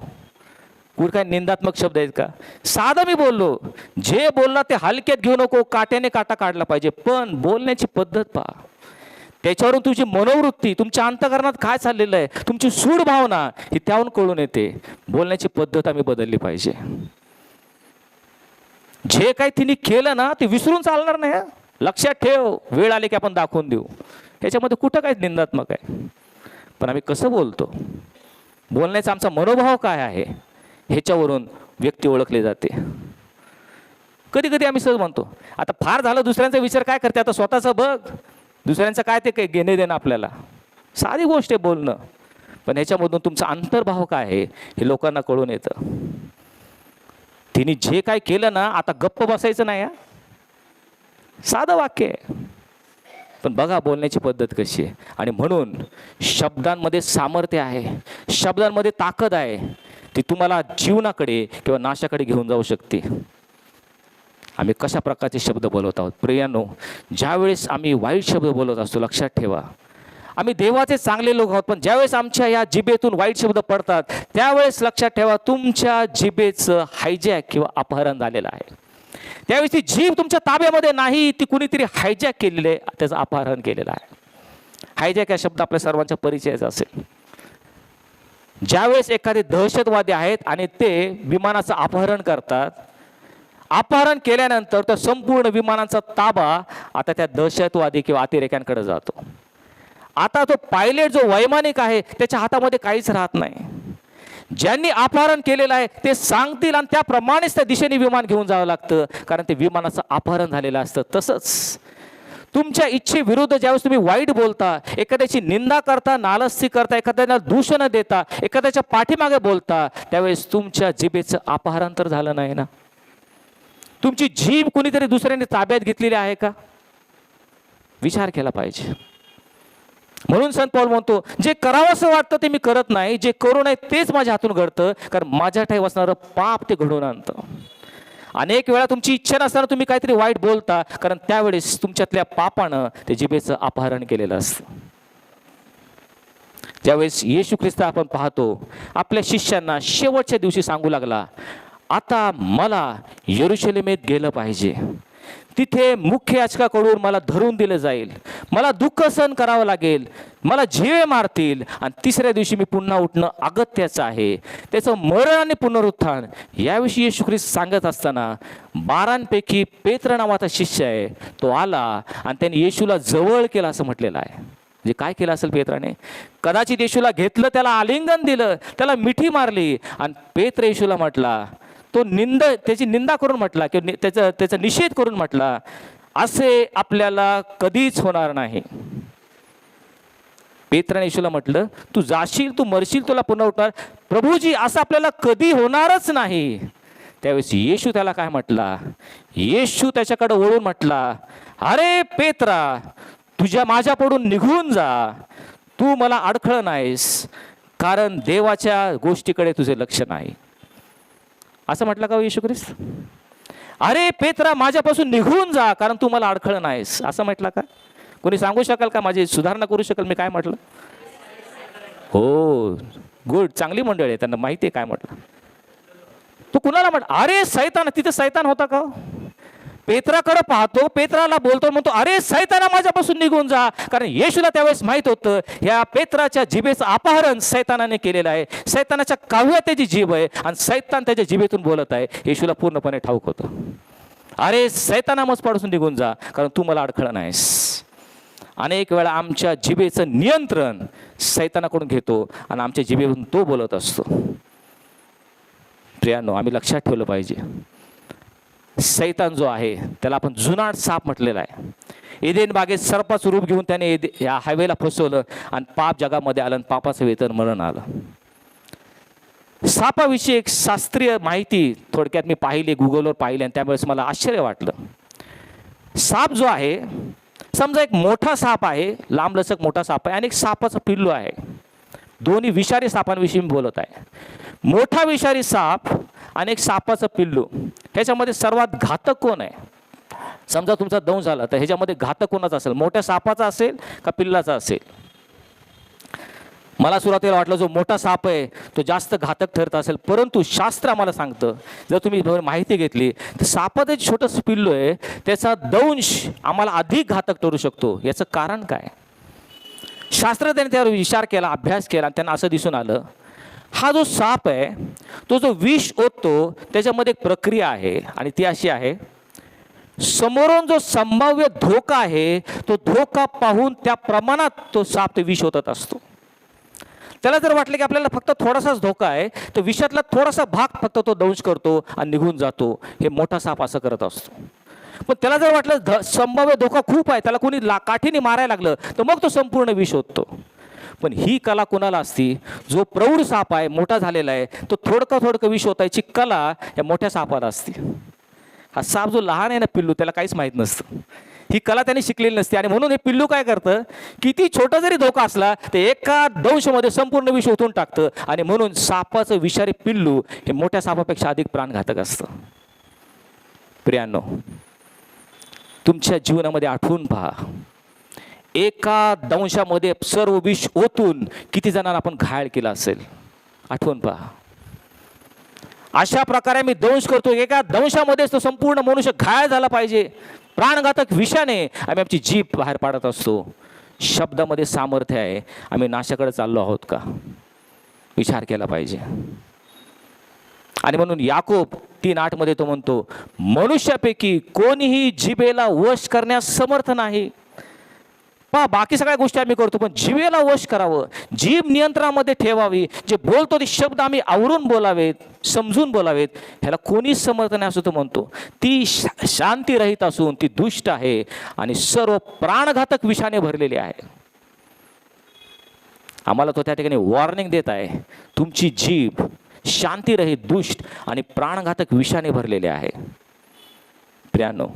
कुठं काय निंदात्मक शब्द आहेत का? साधं मी बोललो, जे बोलला ते हलक्यात घेऊ नको, काट्याने काटा काढला पाहिजे. पण बोलण्याची पद्धत पहा, त्याच्यावरून तुझी मनोवृत्ती, तुमच्या अंतःकरणात काय चाललेलं आहे, तुमची सूड भावना ही त्याहून कळून येते. बोलण्याची पद्धत आम्ही बदलली पाहिजे. जे काही तिने केलं ना ते विसरून चालणार नाही. लक्षात ठेव, वेळ आली की आपण दाखवून देऊ. ह्याच्यामध्ये कुठं काय निंदात्मक आहे? पण आम्ही कसं बोलतो, बोलण्याचा आमचा मनोभाव काय आहे, ह्याच्यावरून व्यक्ती ओळखली जाते. कधी कधी आम्ही सहज म्हणतो, आता फार झालं दुसऱ्यांचा विचार काय करते, आता स्वतःचं बघ, दुसऱ्यांचं काय ते काही घेणे देणं आपल्याला. साधी गोष्ट आहे बोलणं, पण ह्याच्यामधून तुमचा अंतर्भाव काय आहे हे लोकांना कळून येतं. तिने जे काय केलं ना, आता गप्प बसायचं नाही. साधं वाक्य आहे, पण बघा बोलण्याची पद्धत कशी आहे. आणि म्हणून शब्दांमध्ये सामर्थ्य आहे, शब्दांमध्ये ताकद आहे. ती तुम्हाला जीवनाकडे किंवा नाशाकडे घेऊन जाऊ शकते. आम्ही कशा प्रकारचे शब्द बोलत आहोत प्रियांनो? ज्यावेळेस आम्ही वाईट शब्द बोलत असतो, लक्षात ठेवा आम्ही देवाचे चांगले लोक आहोत, पण ज्यावेळेस आमच्या या जिभेतून वाईट शब्द पडतात त्यावेळेस लक्षात ठेवा तुमच्या जिभेचं हायजॅक किंवा अपहरण झालेलं आहे. त्यावेळेस ती जीभ तुमच्या ताब्यामध्ये नाही, ती कुणीतरी हायजॅक केलेलं आहे, त्याचं अपहरण केलेलं आहे. हायजॅक हा शब्द आपल्या सर्वांच्या परिचयाचा असेल. ज्यावेळेस एखादे दहशतवादी आहेत आणि ते विमानाचं अपहरण करतात, अपहरण केल्यानंतर त्या संपूर्ण विमानाचा ताबा आता त्या दहशतवादी किंवा अतिरेक्यांकडे जातो. आता तो पायलट जो वैमानिक आहे त्याच्या हातामध्ये काहीच राहत नाही. ज्यांनी अपहरण केलेलं आहे ते सांगतील आणि त्याप्रमाणेच त्या दिशेने विमान घेऊन जावं लागतं, कारण ते विमानाचं अपहरण झालेलं असतं. तसंच तुमच्या इच्छेविरुद्ध ज्यावेळेस तुम्ही वाईट बोलता, एखाद्याची निंदा करता, नालस्ती करता, एखाद्याला दूषण देता, एखाद्याच्या पाठीमागे बोलता, त्यावेळेस तुमच्या जिभेचं अपहरण तर झालं नाही ना? तुमची जीभ कुणीतरी दुसऱ्याने ताब्यात घेतलेली आहे का? विचार केला पाहिजे. म्हणून संत पौल म्हणतो, जे करावंसं वाटतं ते मी करत नाही, जे करू नये तेच माझ्या हातून घडतं, कारण माझ्या ठाई असणारं पाप ते घडवून आणतं. अनेक वेळा तुमची इच्छा नसताना तुम्ही काहीतरी वाईट बोलता, कारण त्यावेळेस तुमच्यातल्या पापानं ते जिभेचं अपहरण केलेलं असतं. ज्यावेळेस येशू ख्रिस्त आपण पाहतो आपल्या शिष्यांना शेवटच्या दिवशी सांगू लागला, आता मला यरूशलेमेत गेलं पाहिजे, तिथे मुख्य याजकाकडून मला धरून दिलं जाईल, मला दुःख सहन करावं लागेल, मला जीवे मारतील आणि तिसऱ्या दिवशी मी पुन्हा उठणं अगत्याचं आहे, त्याचं मरण आणि पुनरुत्थान. याविषयी येशू ख्रिस्त सांगत असताना 12 पेत्र नावाचा शिष्य आहे, तो आला आणि त्याने येशूला जवळ केला असं म्हटलेलं आहे. म्हणजे काय केलं असेल पेत्राने? कदाचित येशूला घेतलं, त्याला आलिंगन दिलं, त्याला मिठी मारली आणि पेत्र येशूला म्हटला, तो त्याची निंदा करून म्हटला किंवा त्याचा निषेध करून म्हटला, असे आपल्याला कधीच होणार नाही. पेत्राने येशूला म्हटलं, तू जाशील, तू मरशील, तुला पुन्हा उठणार. प्रभूजी, असं आपल्याला कधी होणारच नाही. त्यावेळेस येशू त्याला काय म्हटला? येशू त्याच्याकडे वळून म्हटला, अरे पेत्रा, माझ्याकडून निघून जा, तू मला अडखळ नाहीस, कारण देवाच्या गोष्टीकडे तुझे लक्ष नाही. असं म्हटलं का येशू ख्रिस्त? अरे पेत्रा, माझ्यापासून निघून जा, कारण तू मला अडखळ नाहीस, असं म्हटलं का? कोणी सांगू शकाल का? माझी सुधारणा करू शकाल मी काय म्हटलं? हो, गुड, चांगली मंडळी आहे, त्यांना माहिती आहे काय म्हटलं. तू कुणाला म्हटलं? अरे सैतान, तिथे सैतान होता का? पेत्राकडे पाहतो, पेत्राला बोलतो, म्हणतो अरे सैताना माझ्यापासून निघून जा. कारण येशूला त्यावेळेस माहित होतं ह्या पेत्राच्या जिभेचं अपहरण सैतानाने केलेलं आहे. सैतानाच्या काव्यात त्याची जीभ आहे आणि सैतान त्याच्या जिभेतून बोलत आहे. येशूला पूर्णपणे ठाऊक होतं, अरे सैताना माझ्यापासून निघून जा, कारण तू मला अडखळं नाहीस. अनेक वेळा आमच्या जिभेचं नियंत्रण सैतानाकडून घेतो आणि आमच्या जिभेवरून तो बोलत असतो. प्रियांनो, आम्ही लक्षात ठेवलं पाहिजे, सैतान जो आहे त्याला आपण जुनाट साप म्हटलेला आहे. एदेन बागेत सर्पाचं रूप घेऊन त्याने या हायवेला फसवलं आणि पाप जगामध्ये आलं आणि पापाचं वेतन मरण आलं. सापाविषयी एक शास्त्रीय माहिती थोडक्यात मी पाहिली, गुगलवर पाहिली, आणि त्यावेळेस मला आश्चर्य वाटलं. साप जो आहे, समजा एक मोठा साप आहे, लांबलचक मोठा साप आहे आणि एक सापाचं पिल्लू आहे. दोन्ही विषारी सापांविषयी मी बोलत आहे. मोठा विषारी साप आणि एक सापाचं पिल्लू, ह्याच्यामध्ये सर्वात घातक कोण आहे? समजा तुमचा दंश झाला तर ह्याच्यामध्ये घातक कोणाचा असेल? मोठ्या सापाचा असेल का पिल्लाचा असेल? मला सुरुवातीला वाटलं जो मोठा साप आहे तो जास्त घातक ठरत असेल, परंतु शास्त्र आम्हाला सांगतं, जर तुम्ही माहिती घेतली तर सापाचं एक छोटंसं पिल्लू आहे त्याचा दंश आम्हाला अधिक घातक ठरू शकतो. याचं कारण काय? शास्त्रज्ञांनी त्यावर विचार केला, अभ्यास केला, आणि त्यांना असं दिसून आलं, हा जो साप आहे तो जो विष ओततो त्याच्यामध्ये एक प्रक्रिया आहे आणि ती अशी आहे, समोरून जो संभाव्य धोका आहे तो धोका पाहून त्या प्रमाणात तो साप ते विष ओतत असतो. त्याला जर वाटलं की आपल्याला फक्त थोडासाच धोका आहे तर विषातला थोडासा भाग फक्त तो दंश करतो आणि निघून जातो. हे मोठा साप असं करत असतो. पण त्याला जर वाटलं संभाव्य धोका खूप आहे, त्याला कोणी काठीने मारायला लागलं तर मग तो संपूर्ण विष ओततो. पण ही कला कोणाला असती? जो प्रौढ साप आहे, मोठा झालेला आहे, तो थोडकं विष ओतायची कला या मोठ्या सापाला असते. हा साप जो लहान आहे ना पिल्लू, त्याला काहीच माहीत नसतं, ही कला त्याने शिकलेली नसते. आणि म्हणून हे पिल्लू काय करतं, किती छोटा जरी धोका असला ते एका दंशामध्ये संपूर्ण विष ओतून टाकतं. आणि म्हणून सापाचं विषारी पिल्लू हे मोठ्या सापापेक्षा अधिक प्राणघातक असतं. प्रियांनो, तुमच्या जीवनामध्ये आठवून पहा, एका दंशामध्ये सर्व विष ओतून किती जणांना आपण घायल केला असेल. आठवून पहा, अशा प्रकारे मी दंश करतो, एका दंशामध्येच तो संपूर्ण मनुष्य घायल झाला पाहिजे. प्राणघातक विषाने आम्ही आमची जीभ बाहेर पाडत असतो. शब्दामध्ये सामर्थ्य आहे, आम्ही नाशाकडे चाललो आहोत का? विचार केला पाहिजे. आणि म्हणून याकोब 3:8 मध्ये तो म्हणतो, मनुष्यापैकी कोणीही जिभेला वश करण्यास समर्थ नाही. पहा, बाकी सगळ्या गोष्टी आम्ही करतो, पण जिभेला वश करावं, जीभ नियंत्रणामध्ये ठेवावी. जे बोलतो ते शब्द आम्ही आवरून बोलावेत, समजून बोलावेत, ह्याला कोणीच समर्थ नाही असं तो म्हणतो. ती शांतीरहित असून ती दुष्ट आहे आणि सर्व प्राणघातक विषाने भरलेली आहे. आम्हाला तो त्या ठिकाणी वॉर्निंग देत आहे, तुमची जीभ शांतीरहित, दुष्ट आणि प्राणघातक विषाने भरलेले आहे. प्रियांनो,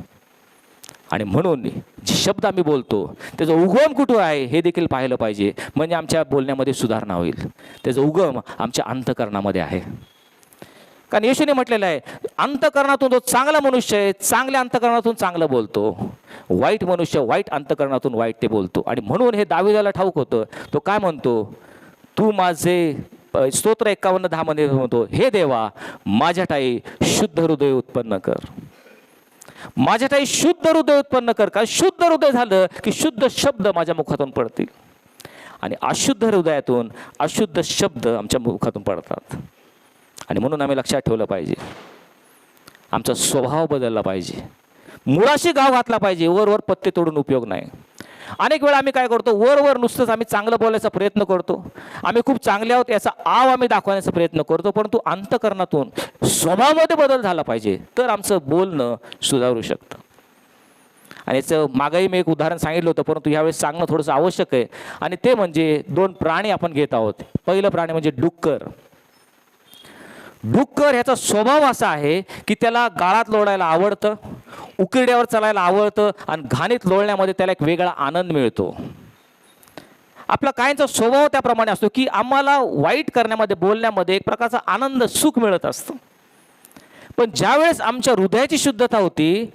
आणि म्हणून जे शब्द आम्ही बोलतो त्याचा उगम कुठं आहे हे देखील पाहिलं पाहिजे, म्हणजे आमच्या बोलण्यामध्ये सुधारणा होईल. त्याचा उगम आमच्या अंतःकरणामध्ये आहे. कारण येशूने म्हटलेलं आहे, अंतःकरणातून जो चांगला मनुष्य आहे चांगल्या अंतःकरणातून चांगलं बोलतो, वाईट मनुष्य वाईट अंतःकरणातून वाईट ते बोलतो. आणि म्हणून हे दावीदाला ठाऊक होतं. तो काय म्हणतो, तू माझे स्तोत्र 51:10 मध्ये म्हणतो, हे देवा माझ्या ठाई शुद्ध हृदय उत्पन्न कर, माझ्या ठाई शुद्ध हृदय उत्पन्न कर. का शुद्ध हृदय झालं की शुद्ध शब्द माझ्या मुखातून पडतील, आणि अशुद्ध हृदयातून अशुद्ध शब्द आमच्या मुखातून पडतात. आणि म्हणून आम्ही लक्षात ठेवलं पाहिजे, आमचा स्वभाव बदलला पाहिजे, मुळाशी गाव घातला पाहिजे. वर पत्ते तोडून उपयोग नाही. अनेक वेळा आम्ही काय करतो, वर नुसतंच आम्ही चांगलं बोलायचा प्रयत्न करतो, आम्ही खूप चांगले आहोत याचा आव आम्ही दाखवण्याचा प्रयत्न करतो, परंतु अंतःकरणातून स्वभावामध्ये बदल झाला पाहिजे, तर आमचं बोलणं सुधारू शकतं. आणि याचं मागेही मी एक उदाहरण सांगितलं होतं, परंतु यावेळेस सांगणं थोडंसं आवश्यक आहे. आणि ते म्हणजे 2 प्राणी आपण घेत आहोत. पहिलं प्राणी म्हणजे डुक्कर. डुक्कर ह्याचा स्वभाव असा आहे की त्याला गाळात लोळायला आवडतं, उकिरड्यावर चालायला आवडतं, आणि घाणीत लोळण्यामध्ये त्याला एक वेगळा आनंद मिळतो. आपला कायचा स्वभाव त्याप्रमाणे असतो की आम्हाला वाईट करण्यामध्ये, बोलण्यामध्ये एक प्रकारचा आनंद, सुख मिळत असतं. पण ज्यावेळेस आमच्या हृदयाची शुद्धता होती,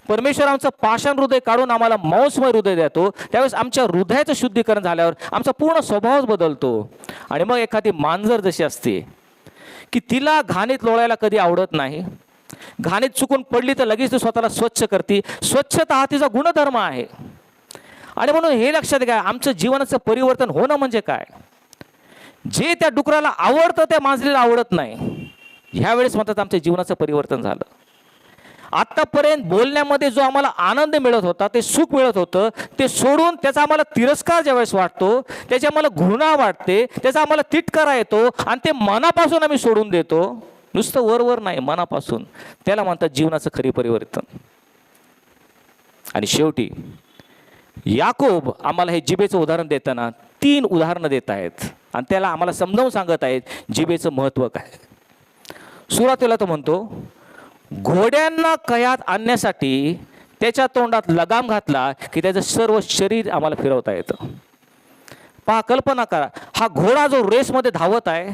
परमेश्वर आमचं पाषाण हृदय काढून आम्हाला मांसमय हृदय देतो, त्यावेळेस आमच्या हृदयाचं शुद्धीकरण झाल्यावर आमचा पूर्ण स्वभावच बदलतो. आणि मग एखादी मांजर जशी असते की तिला घाणीत लोळायला कधी आवडत नाही, घाणीत चुकून पडली तर लगेच ती स्वतःला स्वच्छ करते. स्वच्छता हा तिचा गुणधर्म आहे. आणि म्हणून हे लक्षात घ्या, आमचं जीवनाचं परिवर्तन होणं म्हणजे काय? जे त्या डुकराला आवडतं त्या मांजरीला आवडत नाही. ह्यावेळेस म्हणतात आमच्या जीवनाचं परिवर्तन झालं. आत्तापर्यंत बोलण्यामध्ये जो आम्हाला आनंद मिळत होता, ते सुख मिळत होतं, ते सोडून त्याचा आम्हाला तिरस्कार ज्यावेळेस वाटतो, त्याची आम्हाला घृणा वाटते, त्याचा आम्हाला तिटकारा येतो आणि ते मनापासून आम्ही सोडून देतो. नुसतं वरवर नाही, मनापासून. त्याला म्हणतात जीवनाचं खरी परिवर्तन. आणि शेवटी याकोब आम्हाला हे जिभेचं उदाहरण देताना 3 उदाहरणं देत आहेत आणि त्याला आम्हाला समजावून सांगत आहेत जिभेचं महत्त्व काय. सुरुवातीला तो म्हणतो, घोड्यांना कयात आणण्यासाठी त्याच्या तोंडात लगाम घातला की त्याचं सर्व शरीर आम्हाला फिरवता येतं. पहा, कल्पना करा, हा घोडा जो रेसमध्ये धावत आहे,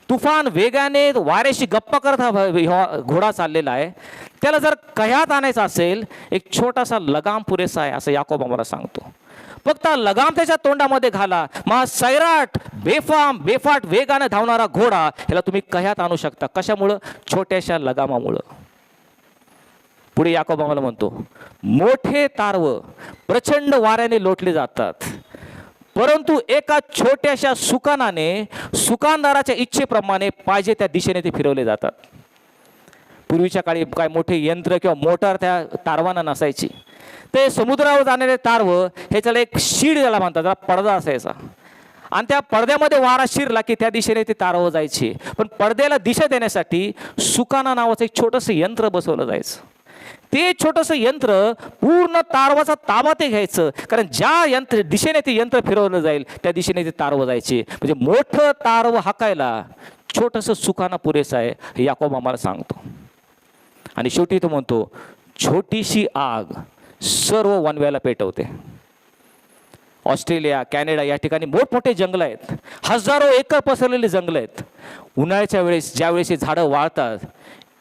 तुफान वेगाने वाऱ्याशी गप्पा करत हा घोडा चाललेला आहे, त्याला जर कयात आणायचं असेल, एक छोटासा लगाम पुरेसा आहे असं याकोब आम्हाला सांगतो. फक्त लगाम त्याच्या तोंडामध्ये घाला, मग सैराट बेफाट वेगाने धावणारा घोडा ह्याला तुम्ही कयात आणू शकता. कशामुळं? छोट्याशा लगामामुळं. पुढे याकोब आम्हाला म्हणतो, मोठे तारव प्रचंड वाऱ्याने लोटले जातात, परंतु एका छोट्याशा सुकानाने सुकानदाराच्या इच्छेप्रमाणे पाहिजे त्या दिशेने ते फिरवले जातात. पूर्वीच्या काळी काय मोठे यंत्र किंवा मोटार त्या तारवांना नसायची. ते समुद्रावर जाणारे तारव हे त्याला एक शीड ज्याला म्हणतात, त्याला पडदा असायचा आणि त्या पडद्यामध्ये वारा शिरला की त्या दिशेने ते तारव जायची. पण पडद्याला दिशा देण्यासाठी सुकाना नावाचं एक छोटंसं यंत्र बसवलं जायचं. ते छोटंसं यंत्र पूर्ण तारवाचा ताबा ते घ्यायचं, कारण ज्या दिशेने ते यंत्र फिरवलं जाईल त्या दिशेने ते तारव जायचे. म्हणजे मोठं तारव हाकायला छोटंसं सुकाना पुरेसं आहे, हे याकोब आम्हाला सांगतो. आणि शेवटी तो म्हणतो, छोटीशी आग सर्व वनव्याला पेटवते. ऑस्ट्रेलिया, कॅनडा या ठिकाणी मोठमोठे जंगल आहेत, हजारो एकर पसरलेले जंगल आहेत. उन्हाळ्याच्या वेळेस ज्यावेळेस हे झाडं वाळतात,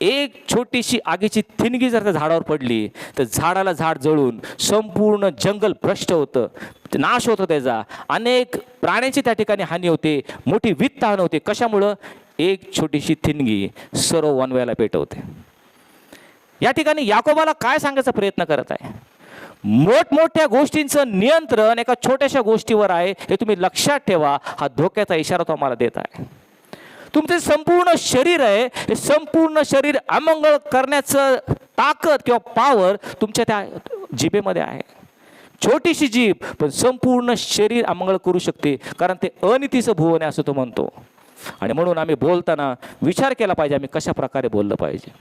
एक छोटीशी आगीची ठिणगी जर त्या झाडावर पडली तर झाडाला झाड जळून संपूर्ण जंगल भ्रष्ट होतं, नाश होतो त्याचा. अनेक प्राण्यांची त्या ठिकाणी हानी होते, मोठी वित्त हानी होते. कशामुळं? एक छोटीशी ठिणगी सर्व वनव्याला पेटवते. या ठिकाणी याकोबाला काय सांगायचा प्रयत्न करत आहे? मोठमोठ्या गोष्टींचं नियंत्रण एका छोट्याशा गोष्टीवर आहे, हे तुम्ही लक्षात ठेवा. हा धोक्याचा इशारा तो आम्हाला देत आहे. तुमचे संपूर्ण शरीर आहे, हे संपूर्ण शरीर अमंगळ करण्याचं ताकद किंवा पॉवर तुमच्या त्या जिभेमध्ये आहे. छोटीशी जीभ पण संपूर्ण शरीर अमंगळ करू शकते, कारण ते अनितीचं भुवन आहे असं तो म्हणतो. आणि म्हणून आम्ही बोलताना विचार केला पाहिजे आम्ही कशा प्रकारे बोललं पाहिजे.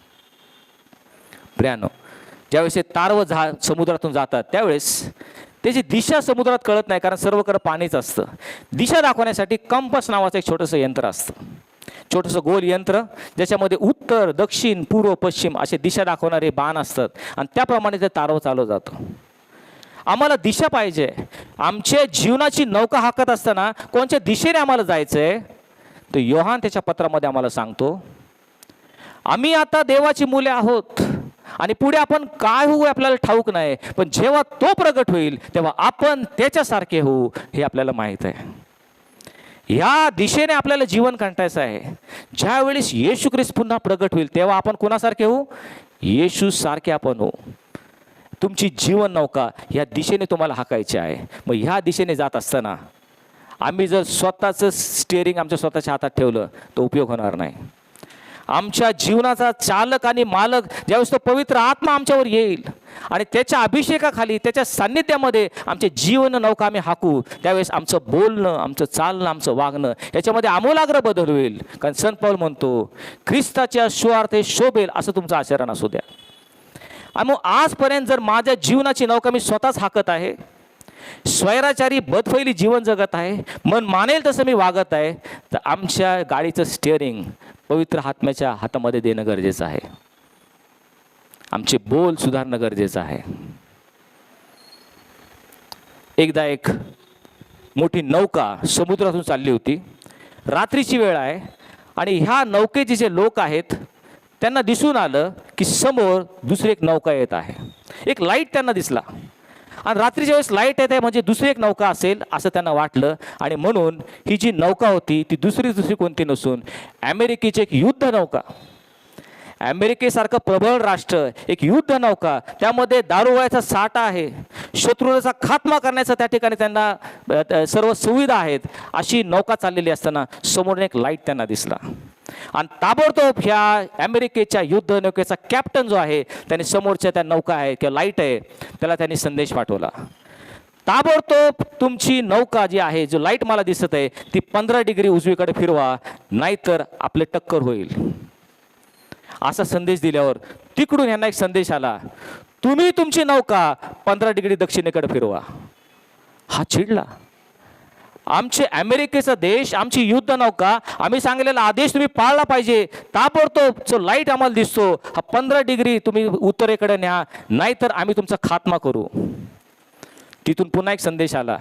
प्रियानो, ज्यावेळेस हे तारव समुद्रातून जातात त्यावेळेस त्याची दिशा समुद्रात कळत नाही, कारण सर्वकडे पाणीच असतं. दिशा दाखवण्यासाठी कंपास नावाचं एक छोटंसं यंत्र असतं, छोटंसं गोल यंत्र, ज्याच्यामध्ये उत्तर, दक्षिण, पूर्व, पश्चिम असे दिशा दाखवणारे बाण असतात आणि त्याप्रमाणे ते तारव चालवलं जातं. आम्हाला दिशा पाहिजे. आमच्या जीवनाची नौका हाकत असताना कोणत्या दिशेने आम्हाला जायचं आहे, तर योहान त्याच्या पत्रामध्ये आम्हाला सांगतो, आम्ही आता देवाची मुले आहोत आणि पुढे आपण काय होऊ आपल्याला ठाऊक नाही, पण जेव्हा तो प्रगट होईल तेव्हा आपण त्याच्यासारखे होऊ हे आपल्याला माहीत आहे. ह्या दिशेने आपल्याला जीवन कंटायचं आहे. ज्यावेळेस येशू ख्रिस्त पुन्हा प्रगट होईल तेव्हा आपण कोणासारखे होऊ? येशू सारखे आपण होऊ. तुमची जीवन नौका ह्या दिशेने तुम्हाला हाकायची आहे. मग ह्या दिशेने जात असताना आम्ही जर स्वतःचं स्टिअरिंग आमच्या स्वतःच्या हातात ठेवलं तर उपयोग होणार नाही. आमच्या जीवनाचा चालक आणि मालक ज्यावेळेस तो पवित्र आत्मा आमच्यावर येईल आणि त्याच्या अभिषेकाखाली त्याच्या सान्निध्यामध्ये आमचे जीवन नौका आम्ही हाकू, त्यावेळेस आमचं बोलणं, आमचं चालणं, आमचं वागणं याच्यामध्ये आमूलाग्र बदल होईल. कारण संत पाऊल म्हणतो, ख्रिस्ताच्या सुवार्थे शोभेल असं तुमचं आचरण असू द्या. आणि मग आजपर्यंत जर माझ्या जीवनाची नौका मी स्वतःच हाकत आहे, स्वैराचारी बदफैली जीवन जगत आहे, मन मानेल तसं मी वागत आहे, तर आमच्या गाडीचं स्टिअरिंग पवित्र आत्म्याच्या हातामध्ये देणं गरजेचं आहे. आमचे बोल सुधारणं गरजेचं आहे. एकदा एक मोठी नौका समुद्रातून चालली होती. रात्रीची वेळ आहे आणि ह्या नौकेचे जे लोक आहेत त्यांना दिसून आलं की समोर दुसरी एक नौका येत आहे. एक लाईट त्यांना दिसला आणि रात्रीच्या वेळेस लाईट येत आहे म्हणजे दुसरी एक नौका असेल असं त्यांना वाटलं. आणि म्हणून ही जी नौका होती ती दुसरी कोणती नसून अमेरिकेची एक युद्ध नौका. अमेरिकेसारखं प्रबळ राष्ट्र, एक युद्ध नौका, त्यामध्ये दारुगोळ्याचा साठा आहे, शत्रूचा खात्मा करण्याचा त्या ठिकाणी त्यांना सर्व सुविधा आहेत, अशी नौका चाललेली असताना समोरून एक लाईट त्यांना दिसला आणि ताबडतोब ह्या अमेरिकेच्या युद्ध नौकेचा कॅप्टन जो आहे त्याने समोरच्या त्या नौका आहे किंवा लाईट आहे त्याला त्यांनी संदेश पाठवला, ताबडतोब तुमची नौका जी आहे, जो लाईट मला दिसत आहे ती 15 डिग्री उजवीकडे फिरवा, नाहीतर आपले टक्कर होईल. असा संदेश दिल्यावर तिकडून यांना एक संदेश आला, तुम्ही तुमची नौका 15 डिग्री दक्षिणेकडे फिरवा. हा चिडला, आमचे अमेरिकेचा देश, आमची युद्ध नौका, आम्ही सांगितलेला आदेश तुम्ही पाळला पाहिजे, ताबडतोब जो लाईट आम्हाला दिसतो हा 15 डिग्री तुम्ही उत्तरेकडे न्या, नाहीतर आम्ही तुमचा खात्मा करू. तिथून पुन्हा एक संदेश आला,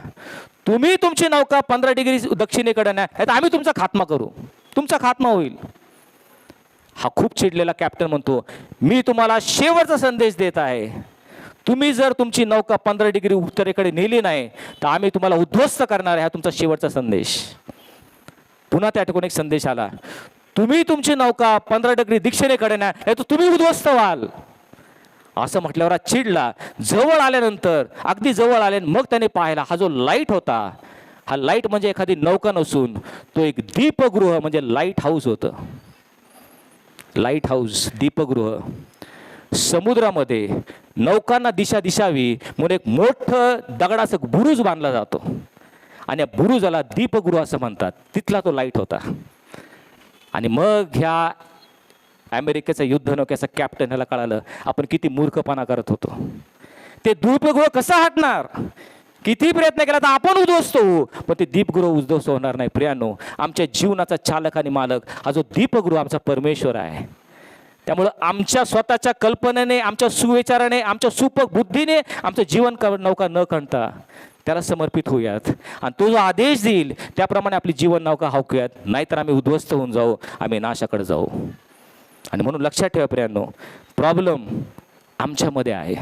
तुम्ही तुमची नौका 15 डिग्री दक्षिणेकडे न्या, नाहीतर आम्ही तुमचा खात्मा करू, तुमचा खात्मा होईल. हा खूप चिडलेला कॅप्टन म्हणतो, मी तुम्हाला शेवटचा संदेश देत आहे, तुम्ही जर तुमची नौका 15 डिग्री उत्तरेकडे नेली नाही तर आम्ही तुम्हाला उद्ध्वस्त करणार आहे. हा तुमचा शेवटचा संदेश. पुन्हा त्या ठिकाणी एक संदेश आला, तुम्ही तुमची नौका 15 डिग्री दक्षिणेकडे न्या, तर तुम्ही उद्ध्वस्त व्हाल. असं म्हटल्यावर हा चिडला. जवळ आल्यानंतर, अगदी जवळ आले, मग त्याने पाहिला हा जो लाईट होता, हा लाईट म्हणजे एखादी नौका नसून तो एक दीपगृह म्हणजे लाईट हाऊस होतं. लाईट हाऊस, दीपगृह. समुद्रामध्ये नौकांना दिशा दिसावी म्हणून एक मोठं दगडाचं बुरुज बांधला जातो आणि या बुरुजाला दीपगृह असं म्हणतात. तिथला तो लाईट होता. आणि मग ह्या अमेरिकेचा युद्ध नौकेचा कॅप्टन ह्याला कळालं आपण किती मूर्खपणा करत होतो. ते दीपगृह कसं हटणार, किती प्रयत्न केला तर आपण उद्ध्वस्त होऊ, पण ते दीपगृह उद्ध्वस्त होणार नाही. प्रियांनो, आमच्या जीवनाचा चालक आणि मालक हा जो दीपगृह आमचा परमेश्वर आहे. त्यामुळं आमच्या स्वतःच्या कल्पनेने, आमच्या सुविचाराने, आमच्या सुपक बुद्धीने आमचं जीवन नौका न खणता त्याला समर्पित होऊयात आणि तो जो आदेश देईल त्याप्रमाणे आपली जीवन नौका हाकूयात, नाहीतर आम्ही उद्ध्वस्त होऊन जाऊ, आम्ही नाशाकडे जाऊ. आणि म्हणून लक्षात ठेवा प्रियांनो, प्रॉब्लेम आमच्यामध्ये आहे.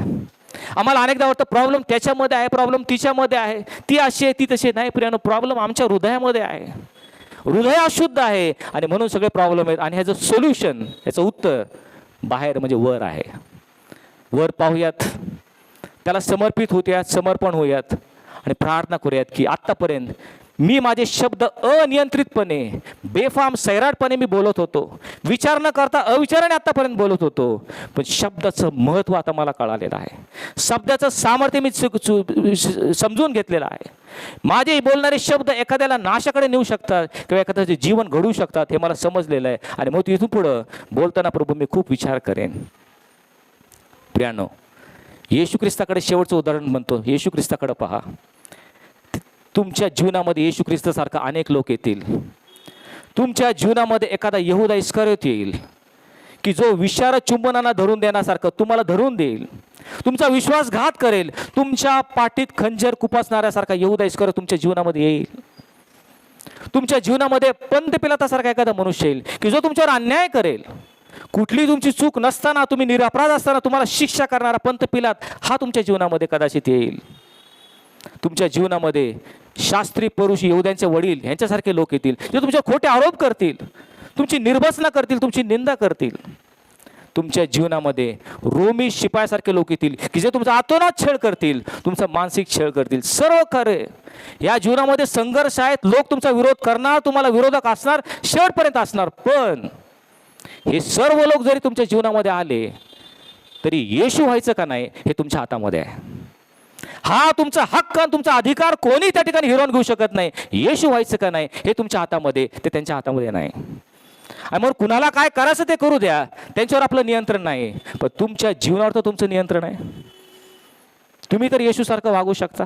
आम्हाला अनेकदा वाटतं प्रॉब्लेम त्याच्यामध्ये आहे, प्रॉब्लेम तिच्यामध्ये आहे, ती अशी आहे ती तशी नाही. प्रियांनो, प्रॉब्लेम आमच्या हृदयामध्ये आहे. हृदय अशुद्ध आहे आणि म्हणून सगळे प्रॉब्लेम आहेत. आणि ह्याचं सोल्युशन, ह्याचं उत्तर बाहेर म्हणजे वर आहे. वर पाहूयात, त्याला समर्पित होऊयात, समर्पण होऊयात आणि प्रार्थना करूयात की आत्तापर्यंत मी माझे शब्द अनियंत्रितपणे, बेफाम सैराटपणे मी बोलत होतो, विचार न करता अविचाराने आत्तापर्यंत बोलत होतो, पण शब्दाचं महत्त्व आता मला कळालेलं आहे. शब्दाचं सामर्थ्य मी समजून घेतलेलं आहे. माझे बोलणारे शब्द एखाद्याला नाशाकडे नेऊ शकतात किंवा एखाद्याचे जीवन घडवू शकतात हे मला समजलेलं आहे. आणि मग इथून पुढं बोलताना प्रभू मी खूप विचार करेन. प्रियांनो, येशू ख्रिस्ताकडे शेवटचं उदाहरण म्हणतो. येशू ख्रिस्ताकडे पहा. तुमच्या जीवनामध्ये येशू ख्रिस्तासारखा अनेक लोक येतील. तुमच्या जीवनामध्ये एखादा यहूदा इस्करियोत येईल की जो विषार चुंबनाला धरून देण्यासारखं तुम्हाला धरून देईल, तुमचा विश्वासघात करेल, तुमच्या पाठीत खंजर खुपसणाऱ्यासारखा यहूदा इस्करियोत तुमच्या जीवनामध्ये येईल. तुमच्या जीवनामध्ये पंत पिलातासारखा एखादा मनुष्य येईल की जो तुमच्यावर अन्याय करेल. कुठली तुमची चूक नसताना, तुम्ही निरपराध असताना तुम्हाला शिक्षा करणारा पंत पिलात हा तुमच्या जीवनामध्ये कदाचित येईल. तुमच्या जीवनामध्ये शास्त्री पुरुष, यहूद्यांचे वडील यांच्यासारखे लोक येतील जे तुमच्या खोटे आरोप करतील, तुमची निर्भसना करतील, तुमची निंदा करतील. तुमच्या जीवनामध्ये रोमी शिपायासारखे लोक येतील की जे तुमचा आतोनात छळ करतील, तुमचा मानसिक छळ करतील. सर्व खरे या जीवनामध्ये संघर्ष आहेत. लोक तुमचा विरोध करणार, तुम्हाला विरोधक असणार, शेवटपर्यंत असणार. पण हे सर्व लोक जरी तुमच्या जीवनामध्ये आले तरी येशू व्हायचं का नाही हे तुमच्या हातामध्ये आहे. हा तुमचा हक्क आणि तुमचा अधिकार कोणी त्या ठिकाणी हिरावून घेऊ शकत नाही. येशू व्हायचं का नाही हे तुमच्या हातामध्ये, ते त्यांच्या हातामध्ये नाही. आणि मग कुणाला काय करायचं ते करू द्या, त्यांच्यावर आपलं नियंत्रण नाही, पण तुमच्या जीवनावर तर तुमचं नियंत्रण आहे. तुम्ही तर येशूसारखं वागू शकता.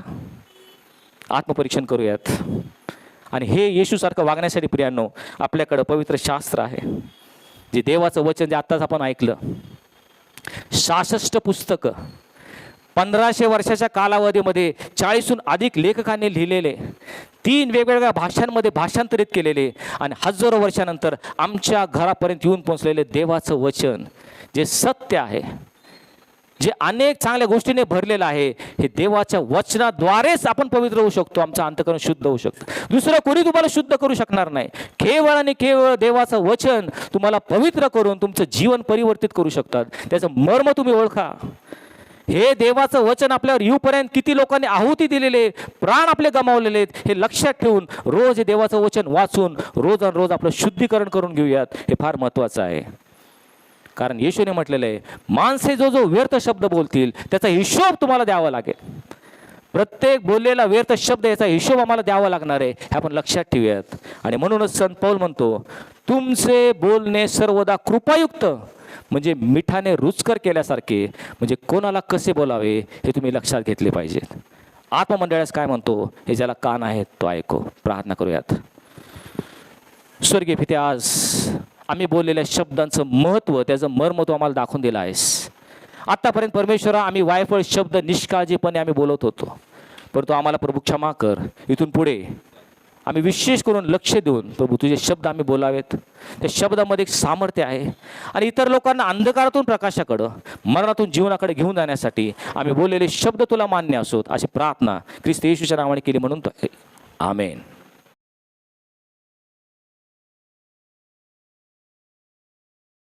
आत्मपरीक्षण करूयात. आणि हे येशूसारखं वागण्यासाठी प्रियांनो आपल्याकडं पवित्र शास्त्र आहे, जे देवाचं वचन जे आत्ताच आपण ऐकलं. 66 पुस्तकं 1500 वर्षाच्या कालावधीमध्ये 40हून अधिक लेखकांनी लिहिलेले, 3 वेगवेगळ्या भाषांमध्ये भाषांतरित केलेले आणि हजारो वर्षानंतर आमच्या घरापर्यंत येऊन पोहोचलेले देवाचं वचन जे सत्य आहे, जे अनेक चांगल्या गोष्टीने भरलेलं आहे, हे देवाच्या वचनाद्वारेच आपण पवित्र होऊ शकतो. आमचं अंतःकरण शुद्ध होऊ शकतं. दुसरं कोणी तुम्हाला शुद्ध करू शकणार नाही. केवळ आणि केवळ देवाचं वचन तुम्हाला पवित्र करून तुमचं जीवन परिवर्तित करू शकतात. त्याचं मर्म तुम्ही ओळखा. हे देवाचं वचन आपल्यावर येऊपर्यंत किती लोकांनी आहुती दिलेले, प्राण आपले गमावलेले आहेत, हे लक्षात ठेवून रोज हे देवाचं वचन वाचून रोज रोज आपलं शुद्धीकरण करून घेऊयात. हे फार महत्त्वाचं आहे. कारण येशूने म्हटलेलं आहे, माणसे जो जो व्यर्थ शब्द बोलतील त्याचा हिशोब तुम्हाला द्यावा लागेल. प्रत्येक बोललेला व्यर्थ शब्द याचा हिशोब आम्हाला द्यावा लागणार आहे, हे आपण लक्षात ठेवूयात. आणि म्हणूनच संत पौल म्हणतो, तुमचे बोलणे सर्वदा कृपायुक्त, म्हणजे मिठाने रुचकर केल्यासारखे, म्हणजे कोणाला कसे बोलावे हे तुम्ही लक्षात घेतले पाहिजेत. आत्ममंडळास काय म्हणतो, हे ज्याला कान आहेत तो ऐको. प्रार्थना करूयात. स्वर्गीय पित्या, आज आम्ही बोललेल्या शब्दांचं महत्त्व, त्याचं मर्म तू आम्हाला दाखवून दिलं आहेस. आत्तापर्यंत परमेश्वरा आम्ही वायफळ शब्द निष्काळजीपणे आम्ही बोलत होतो, परंतु आम्हाला प्रभू क्षमा कर. इथून पुढे आम्ही विशेष करून लक्ष देऊन प्रभू तुझे शब्द आम्ही बोलावेत. त्या शब्दामध्ये एक सामर्थ्य आहे आणि इतर लोकांना अंधकारातून प्रकाशाकडं, मरणातून जीवनाकडे घेऊन जाण्यासाठी आम्ही बोललेले शब्द तुला मान्य असोत, अशी प्रार्थना ख्रिस्त येशूच्या नावाने केली म्हणून आमेन.